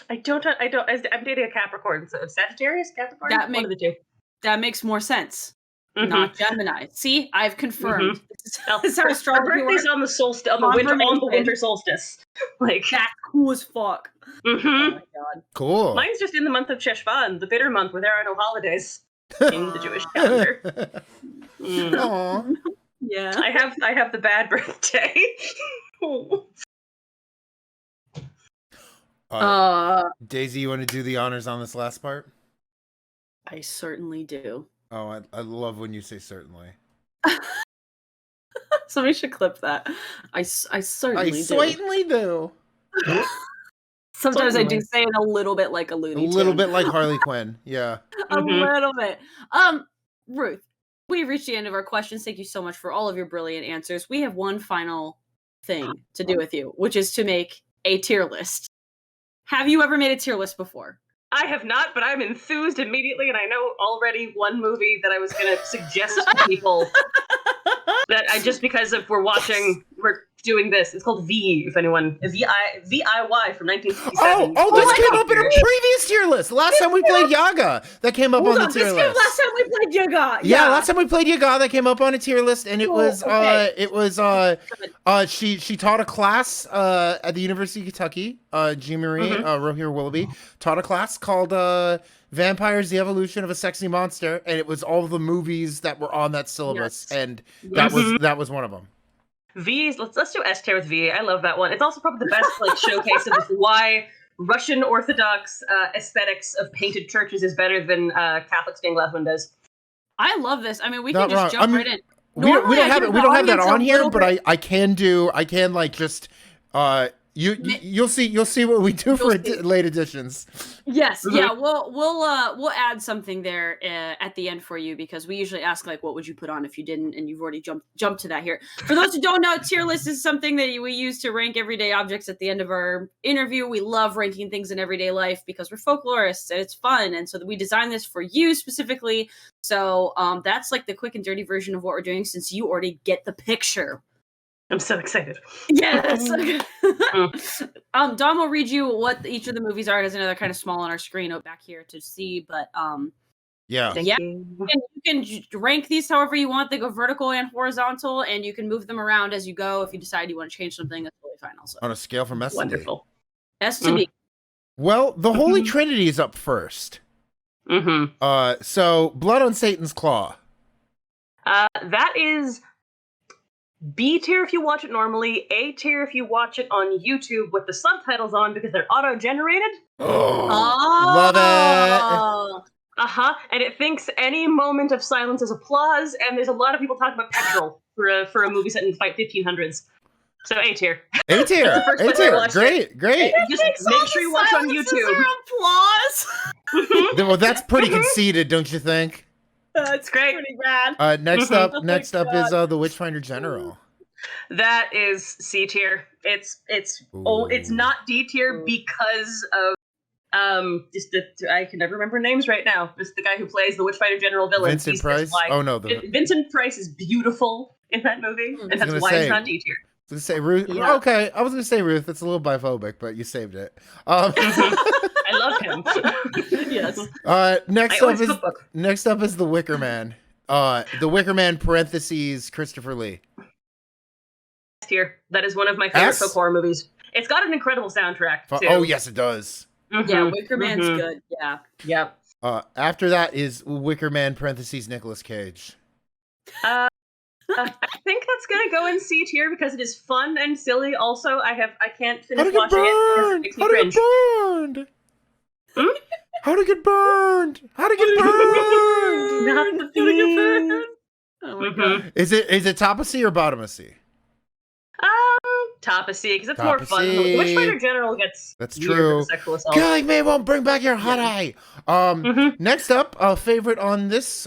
I'm dating a Capricorn, so Sagittarius, Capricorn, one of the two. That makes more sense. Not Gemini. See, I've confirmed. This is how Her astrology birthday's works. on the solstice, on the winter solstice. Like, That's cool as fuck. Oh my god. Cool. mine's just in the month of Cheshvan, the bitter month where there are no holidays in the Jewish calendar. Aw. Yeah. I have the bad birthday. Daisy, you want to do the honors on this last part? I certainly do. Oh, I love when you say certainly. Somebody should clip that. I certainly do. certainly do. Sometimes I do Certainly. say it a little bit like a A Looney little Tune. bit like Harley Quinn. Yeah. A little bit. Ruth, we've reached the end of our questions. Thank you so much for all of your brilliant answers. We have one final thing to do with you, which is to make a tier list. Have you ever made a tier list before? I have not, but I'm enthused immediately, and I know already one movie that I was going to suggest to people that I just because of we're doing this. It's called V. If anyone VIY from 1957. This came up in a previous tier list. Last time we played Yaga, that came up on the tier list. Last time we played Yaga. Yeah, last time we played Yaga, that came up on a tier list, and it was she taught a class at the University of Kentucky. Jean Marie Rohir Willoughby taught a class called Vampires: The Evolution of a Sexy Monster, and it was all the movies that were on that syllabus, and that was one of them. V's. Let's do S tier with V. I love that one. It's also probably the best showcase of why Russian Orthodox aesthetics of painted churches is better than Catholic stained glass windows. I love this. I mean, we can just jump right in. We don't have that on here, but I can you'll see what we do for late editions. Yes, yeah, we'll add something there at the end for you, because we usually ask what would you put on if you didn't, and you've already jumped to that here. For those who don't know, tier list is something that we use to rank everyday objects at the end of our interview. We love ranking things in everyday life because we're folklorists and it's fun, and so we designed this for you specifically. So that's the quick and dirty version of what we're doing, since you already get the picture. I'm so excited. Yes. Dom will read you what each of the movies are. There's another kind of small on our screen back here to see, but yeah. You can rank these however you want. They go vertical and horizontal, and you can move them around as you go. If you decide you want to change something, that's totally fine. Also, on a scale from S to B. S to B. Well, the Holy Trinity is up first. So Blood on Satan's Claw. That is B tier if you watch it normally, A tier if you watch it on YouTube with the subtitles on because they're auto-generated. Love it. And it thinks any moment of silence is applause, and there's a lot of people talking about petrol for a movie set in the 1500s. So A tier. A tier. A tier. Great. Just make sure you watch on YouTube. Applause. Well, that's pretty conceited, don't you think? That's great. Pretty rad. Next up is the Witchfinder General. That is C tier. It's not D tier because of I can never remember names right now. Just the guy who plays the Witchfinder General villain. Vincent Price. Vincent Price is beautiful in that movie, and that's why it's not D tier. I was gonna say Ruth. Yeah. Okay, I was gonna say Ruth. It's a little biphobic, but you saved it. I love him. Yes. Next up is the Wicker Man. The Wicker Man parentheses Christopher Lee. Here, that is one of my favorite folk horror movies. It's got an incredible soundtrack too. Oh yes, it does. Yeah, Wicker Man's good. Yeah. Yep. After that is Wicker Man parentheses Nicolas Cage. I think that's gonna go in C tier because it is fun and silly. Also, I can't finish watching it because it makes me cringe. How to get burned? How to get burned? Not the theme. Oh my god. Is it top of C or bottom of C? Top of C because it's more fun. The Witchfinder General gets true. Sexual assault. Killing me won't bring back your hot eye. Next up, a favorite on this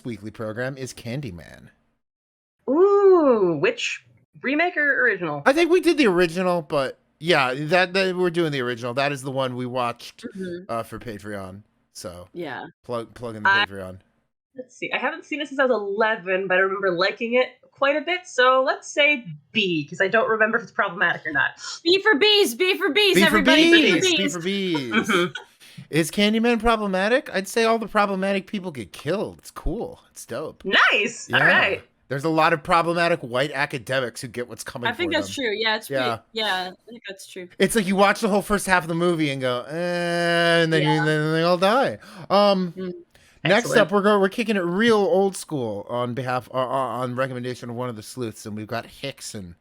weekly program is Candyman. Ooh, which remake or original? I think we did the original, but yeah, that we're doing the original. That is the one we watched for Patreon. So yeah, plug in the Patreon. Let's see. I haven't seen it since I was 11, but I remember liking it quite a bit. So let's say B, because I don't remember if it's problematic or not. B for bees, everybody. B for bees. Is Candyman problematic? I'd say all the problematic people get killed. It's cool. It's dope. Nice. Yeah. All right. There's a lot of problematic white academics who get what's coming. I think that's true. Yeah, I think that's true. It's like you watch the whole first half of the movie and go, and then they all die. Next Excellent. up, we're kicking it real old school on behalf on recommendation of one of the sleuths, and we've got Hickson.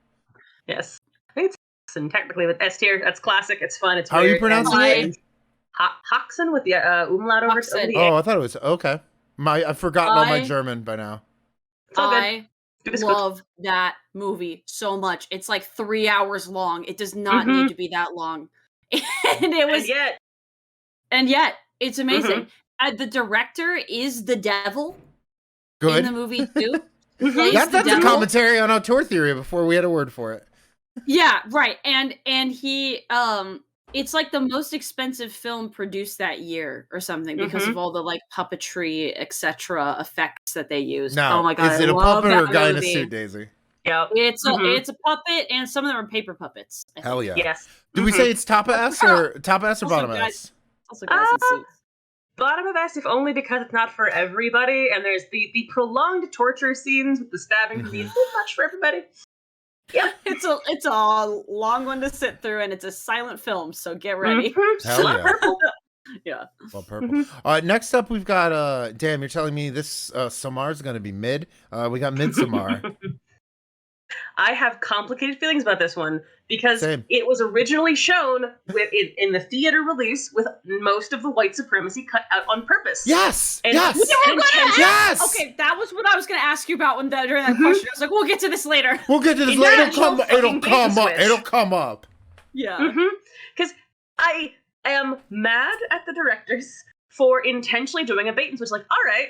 Yes. I think it's Hoxton, technically, with S tier. That's classic. It's fun. It's How are weird. you pronouncing it? Hoxton with the umlaut over Hoxton. the Oh, I thought it was okay. I've forgotten all my German by now. It's all good. I love that movie so much. It's like 3 hours long. It does not need to be that long. And it was and yet it's amazing. The director is the devil Good. in the movie too. That's a commentary on auteur theory before we had a word for it. Yeah, right. And he it's like the most expensive film produced that year or something because of all the like puppetry, etc. effects that they used. Now, oh my god. is it a puppet or a guy in a suit, Daisy? Yeah. It's a puppet and some of them are paper puppets. Hell yeah. Yes. Do we say it's top of S or bottom of S? Also guys in suits. Bottom of S, if only because it's not for everybody, and there's the prolonged torture scenes with the stabbing can be too much for everybody. Yeah, it's a long one to sit through, and it's a silent film, so get ready. Hell yeah. Purple. Yeah. Well, purple. Next up, we've got damn. You're telling me this Samar's gonna be mid. We got Midsommar. I have complicated feelings about this one because Same. it was originally shown in the theater release with most of the white supremacy cut out on purpose. Yes. And yes. Yes. Okay, that was what I was going to ask you about during that question. I was like, we'll get to this later. We'll get to this later. It'll come up. It'll come up. Yeah. Because I am mad at the directors for intentionally doing a bait and switch. Like, all right,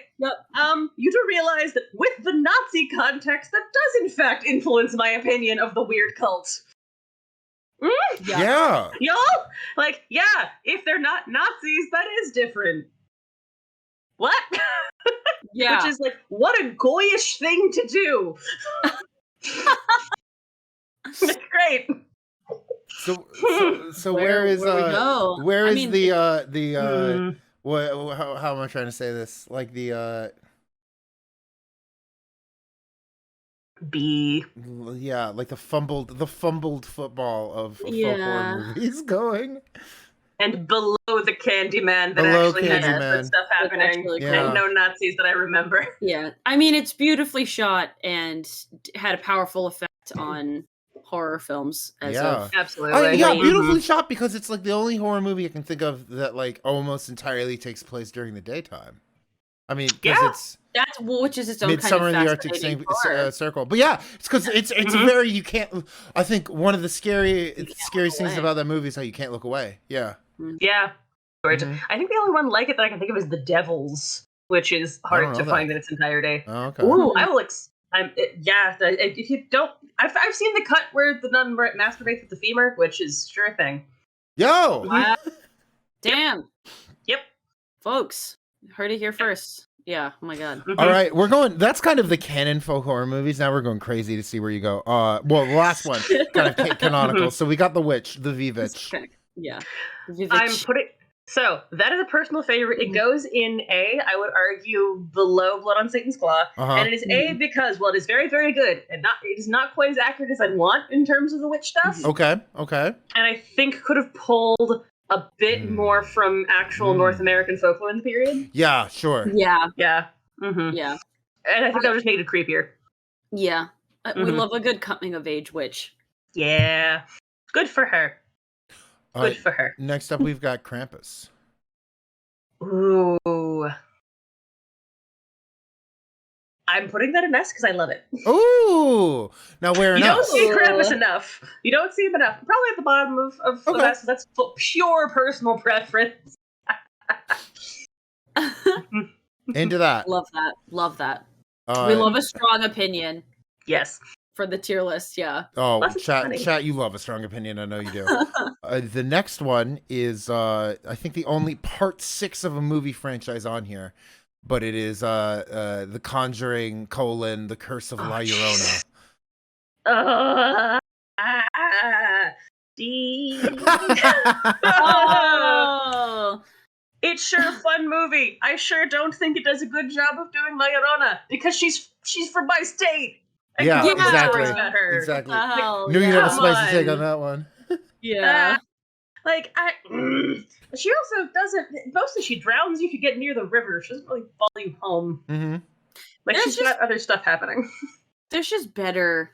you do realize that with the Nazi context, that does in fact influence my opinion of the weird cult. Yeah. Y'all? Like, yeah, if they're not Nazis, that is different. What? Yeah. Which is like, what a goyish thing to do. Great. So where is how am I trying to say this? Like the B. Yeah, like the fumbled football of folk horror movies going. And below the Candyman that Below actually has Candyman. good stuff happening. Really Yeah. And no Nazis that I remember. Yeah. I mean, it's beautifully shot and had a powerful effect on horror films Absolutely. Beautifully shot because it's like the only horror movie I can think of that like almost entirely takes place during the daytime. I mean, because that's which is its own Midsummer kind in of the Arctic fascinating Circle. But yeah, it's because it's very you can't. I think one of the scariest things about that movie is how you can't look away. Yeah. Yeah. I think the only one like it that I can think of is The Devils, which is hard to find in its entirety. Oh, okay. Ooh, I will. If you don't, I've seen the cut where the nun masturbates with the femur, which is sure a thing. Yo. Wow. Damn. Yep. Folks, heard it here first. Yeah. Oh my god. All right, we're going. That's kind of the canon folk horror movies. Now we're going crazy to see where you go. Well, the last one kind of canonical. So we got The Witch, the Vivitch. Yeah. I'm putting. So that is a personal favorite. It goes in A. I would argue below Blood on Satan's Claw, and it is A because it is very, very good, and it is not quite as accurate as I'd want in terms of the witch stuff. Okay. And I think could have pulled a bit more from actual North American folklore in the period. Yeah, sure. Yeah. Yeah. Yeah. And I think that just made it creepier. Yeah. We love a good coming of age witch. Yeah. Good for her. Good for her. Next up, we've got Krampus. Ooh. I'm putting that in S because I love it. Ooh. Now where You enough? don't see Krampus enough. You don't see him enough. Probably at the bottom of the S. That's pure personal preference. Into that. Love that. We love a strong opinion. Yes. For the tier list, yeah. Oh, chat, you love a strong opinion. I know you do. The next one is, I think, the only part 6 of a movie franchise on here, but it is The Conjuring, The Curse of La Llorona. Oh! It's sure a fun movie. I sure don't think it does a good job of doing La Llorona because she's from my state. Yeah, exactly. Exactly. Oh, Knew you'd have a spicy take on that one. Yeah. Like, she also doesn't. Mostly, she drowns you if you get near the river. She doesn't really follow you home. Mm-hmm. Like, she's got other stuff happening. There's just better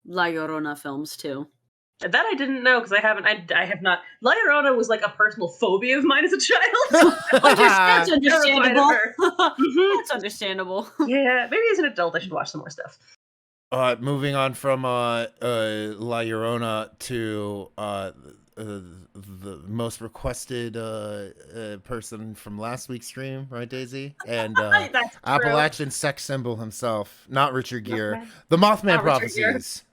La Llorona films too. That I didn't know because I haven't. I have not. La Llorona was like a personal phobia of mine as a child. That's understandable. Mhm. That's understandable. Yeah, maybe as an adult I should watch some more stuff. Moving on from La Llorona to the most requested person from last week's stream, right, Daisy? And That's Appalachian sex symbol himself, not Richard Gere. The Mothman prophecies.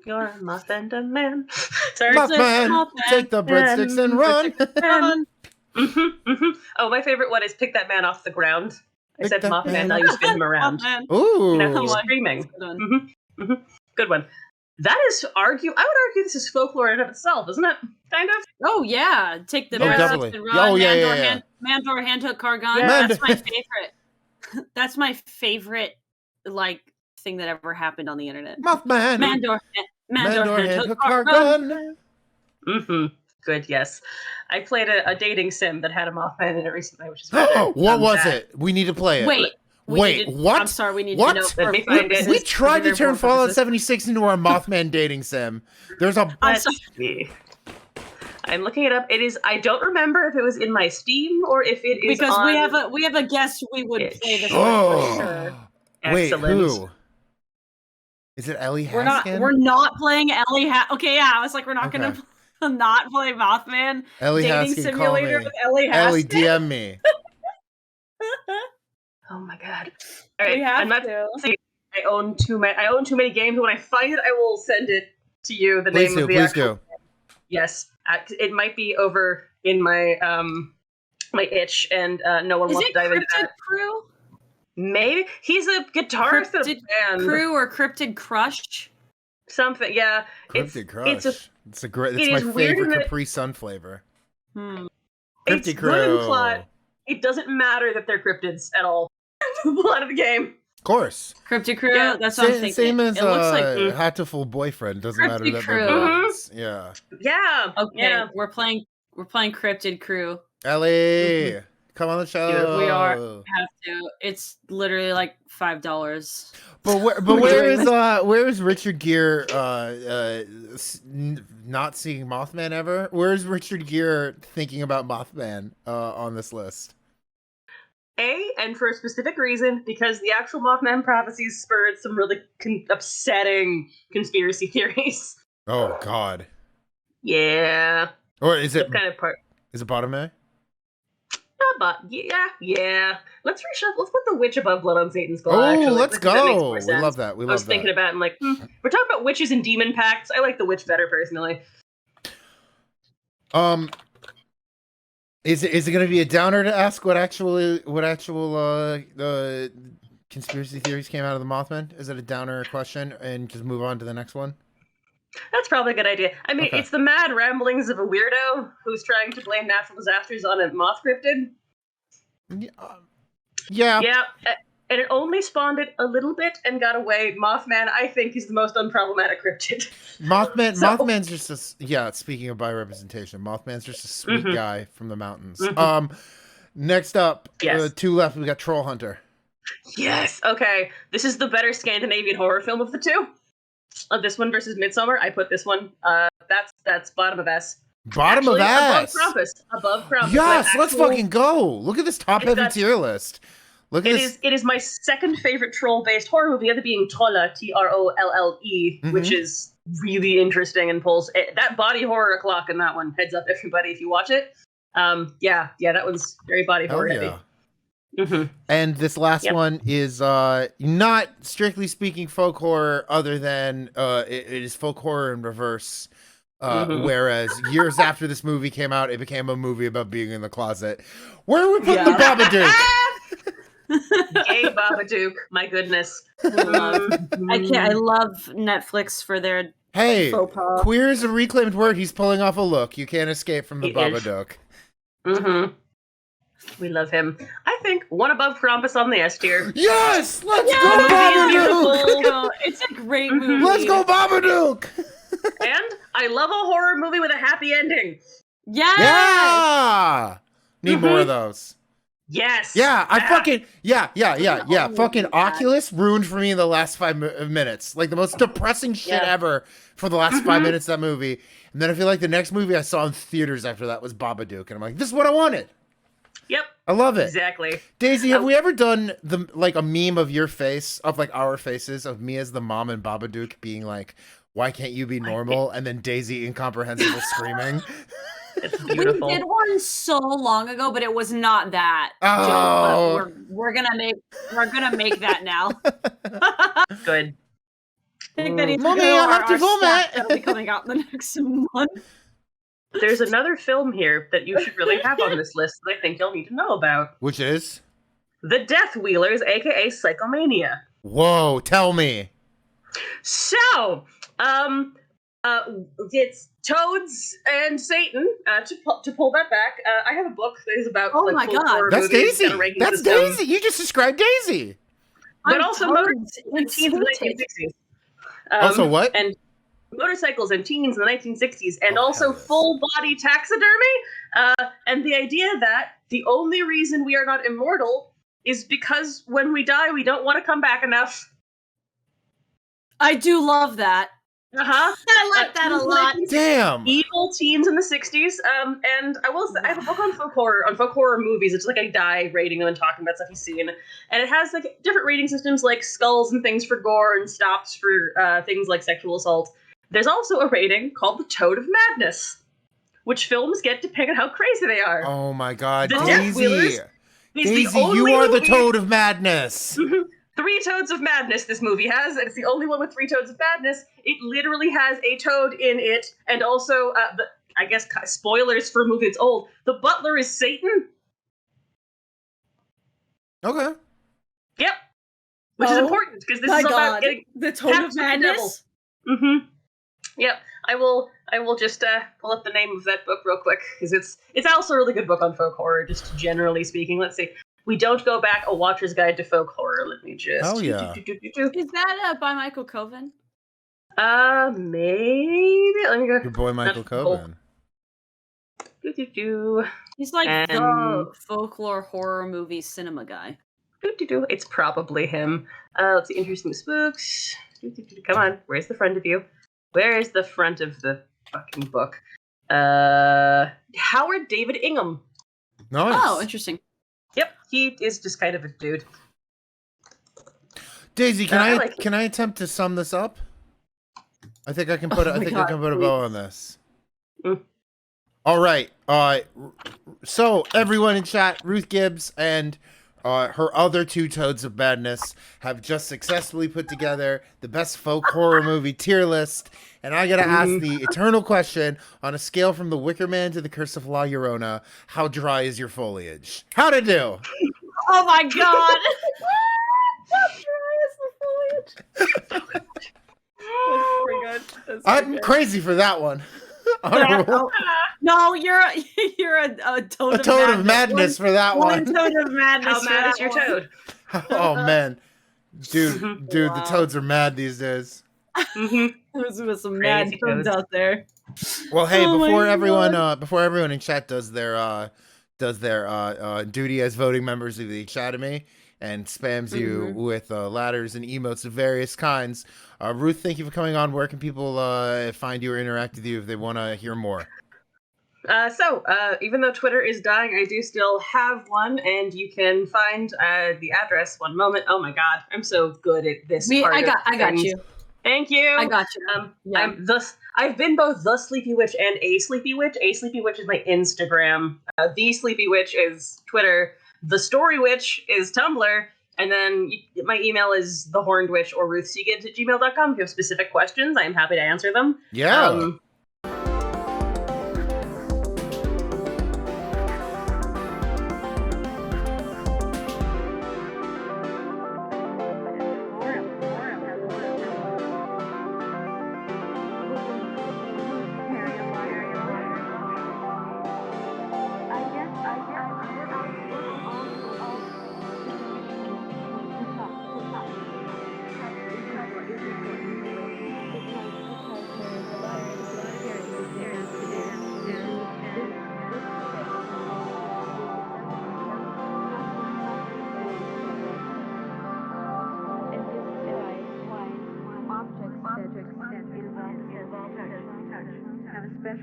You're a Mothman man. Sorry. Mothman, take the breadsticks and run. Oh, my favorite one is pick that man off the ground. I Pick said that Mothman, man now you spin him around. Ooh. Now he's screaming. Good one. That is I would argue this is folklore in and of itself, isn't it? Kind of. Oh yeah, take the definitely. and run. Oh yeah. Mandor hand hook Cargon. Yeah. That's my favorite. That's my favorite like thing that ever happened on the internet. Mothman. Mandor hand hook Cargon. Good, yes. I played a dating sim that had a Mothman in it recently, which is rather What was it? We need to play it. Wait, what? I'm sorry, we need what? to know. Let me find it. We tried to turn Fallout purposes. 76 into our Mothman dating sim. There's a... Let's see. I'm looking it up. It is. I don't remember if it was in my Steam or if it is because on... we have a guest we would play this with Oh. for sure. Wait, Excellent. who? Is it Ellie Haskin? We're not playing Ellie. Okay, yeah, I was like, we're not Okay. gonna not play Mothman Ellie dating Haskin, simulator call me. with Ellie Haskin. Ellie, DM me. Oh my god! All right, We have I'm not to. saying I own too many games. When I find it, I will send it to you. The Please name do, of the please actual... do. Yes, it might be over in my my itch, and no one Is wants it to dive into Cryptid that. Crew? Maybe he's a guitarist of a Cryptid band. Crew or Cryptid Crush? Something, yeah. Cryptid Crush. It's my it is weird in favorite that- Capri Sun flavor. Hmm. It's Cryptid good in Crew. plot. It doesn't matter that they're cryptids at all. The plot of the game. Of course. Cryptid Crew. Yeah. That's what I'm thinking. Same as it looks like Hatoful Boyfriend. Doesn't matter Cryptid that Crew. they're birds. Yeah. Yeah. okay. Yeah. We're playing Cryptid Crew. Ellie, come on the show. We are have to. It's literally like $5. But where is Richard Gere not seeing Mothman ever? Where is Richard Gere thinking about Mothman on this list? And for a specific reason, because the actual Mothman prophecies spurred some really upsetting conspiracy theories. Oh God. Yeah. Or is it That's kind of part. is it bottom A? But yeah. Let's reshuffle. Let's put the witch above blood on Satan's Claw. Oh, actually. let's I think that makes go. more We sense. love that. We I was love thinking that. about it, I'm like, we're talking about witches and demon pacts. I like the witch better personally. Is it going to be a downer to ask what actual conspiracy theories came out of the Mothman? Is it a downer question and just move on to the next one? That's probably a good idea. I mean, Okay. It's the mad ramblings of a weirdo who's trying to blame natural disasters on a moth cryptid. Yeah. Yeah, and it only spawned it a little bit and got away. Mothman, I think, is the most unproblematic cryptid. Mothman's just speaking of bi-representation, Mothman's just a sweet guy from the mountains. Next up, Yes. two left, we got Troll Hunter. Yes. Okay. This is the better Scandinavian horror film of the two. This one versus Midsummer. I put this one. That's bottom of S. Bottom Actually, of S. Above Krampus. Yes, Like, let's actual- fucking go. Look at this top-heavy tier list. Look at this. It is my second favorite troll-based horror movie, the other being Trolle, Trolle, which is really interesting and pulls that body horror clock in that one. Heads up, everybody, if you watch it. Yeah, that one's very body horror heavy. And this last one is not strictly speaking folk horror, other than it is folk horror in reverse. Whereas years after this movie came out, it became a movie about being in the closet. Where are we putting the Babadook? Yay, Babadook! My goodness, I love Netflix for their Hey, faux pas. queer is a reclaimed word. He's pulling off a look. You can't escape from the He is. Babadook. We love him. I think one above Krampus on the S tier. Yes, let's The go, movie is Babadook. beautiful. It's a great movie. Let's go, Babadook. And I love a horror movie with a happy ending. Yes. Yeah. Need more of Mhm. those. Yes. Yeah, I Ah. fucking yeah. Oh, Fucking God. Oculus ruined for me in the last 5 minutes. Like the most depressing shit Yeah. ever for the last Mhm. 5 minutes of that movie. And then I feel like the next movie I saw in theaters after that was Babadook, and I'm like, this is what I wanted. Yep. I love it. Exactly. Daisy, have Oh. we ever done the like a meme of your face, of like our faces, of me as the mom and Babadook being like, "Why can't you be normal?" and then Daisy incomprehensible screaming. It's We beautiful. did one so long ago, but it was not that joke. Oh. But we're gonna make that now. Good. I think that needs to Mommy, go to I have to our stack vomit. that'll be coming out in the next month. There's another film here that you should really have on this list that I think you'll need to know about. Which is? The Death Wheelers, aka Psychomania. Whoa, tell me. So, it's Toads and Satan. To pull that back, I have a book that is about Oh my full God. horror That's movies, Daisy. kind of ranking That's system, Daisy. You just described Daisy. but I'm also Toads motorcycles and and teens in the Satan. 1960s. Also what? And motorcycles and teens in the 1960s, and Oh, also hell yes. full body taxidermy. And the idea that the only reason we are not immortal is because when we die, we don't want to come back enough. I do love that. Uh-huh. I like that a lot. Damn. Evil teens in the 60s. And I will say, I have a book on folk horror movies. It's like I die rating them and talking about stuff you've seen. And it has like different rating systems like skulls and things for gore and stops for things like sexual assault. There's also a rating called the Toad of Madness, which films get depending on how crazy they are. Oh my God, The Death Daisy. Wheelers is the Daisy, only you are the movie- Toad of Madness. 3 Toads of Madness this movie has, and it's the only one with 3 Toads of Madness. It literally has a toad in it, and also, I guess, spoilers for a movie that's old, the butler is Satan. Okay. Yep. Which is important, because this is about getting the Toad of captured the devil. Madness. Mm-hmm. Yep. I will just pull up the name of that book real quick, because it's also a really good book on folk horror, just generally speaking. Let's see. We don't go back, A Watcher's Guide to Folk Horror. Let me just... Hell yeah. Is that by Michael Coven? Maybe. Let me go. Your boy Michael Coven. He's like And- the folklore horror movie cinema guy. It's probably him. Let's see. Interesting spooks. Come on. Where's the front of you? Where is the front of the fucking book? Howard David Ingham. Nice. Oh, interesting. Yep, he is just kind of a dude. Daisy, can I I like it. can I attempt to sum this up? I think I can put Oh I my think God, I can put a bow on this. Mm. All right. So everyone in chat, Ruth Gibbs and her other 2 Toads of Madness have just successfully put together the best folk horror movie tier list. And I gotta ask the eternal question: on a scale from The Wicker Man to The Curse of La Llorona, how dry is your foliage? How'd it do? Oh my God! How dry is the foliage? That's pretty good. That's I'm pretty good. crazy for that one. Honorable. No, you're a toad, A Toad of Madness for that One one. Toad of Madness. How for mad that is your one. toad? Oh man, dude, the Wow. Toads are mad these days. Mm-hmm. There's some mad Crazy toads toads. out there. Well, hey, Oh my before everyone in chat does their duty as voting members of the Academy and spams you with ladders and emotes of various kinds, Ruth, thank you for coming on. Where can people find you or interact with you if they want to hear more? So, even though Twitter is dying, I do still have one, and you can find the address. One moment. Oh my God, I'm so good at this. I got things. you. Thank you. I got you. Yeah. I've been both the Sleepy Witch and a Sleepy Witch. A Sleepy Witch is my Instagram. The Sleepy Witch is Twitter. The Story Witch is Tumblr. And then my email is thehornedwitch or ruthseagid@gmail.com. If you have specific questions, I am happy to answer them. Yeah.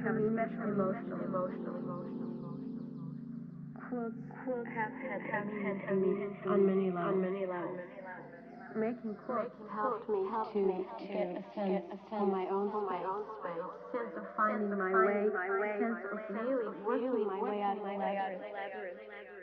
Quilts have had meaning on many levels. Making quilts helped me to get a sense of my own space, sense of finding my way, sense of really working my way out of the labyrinth.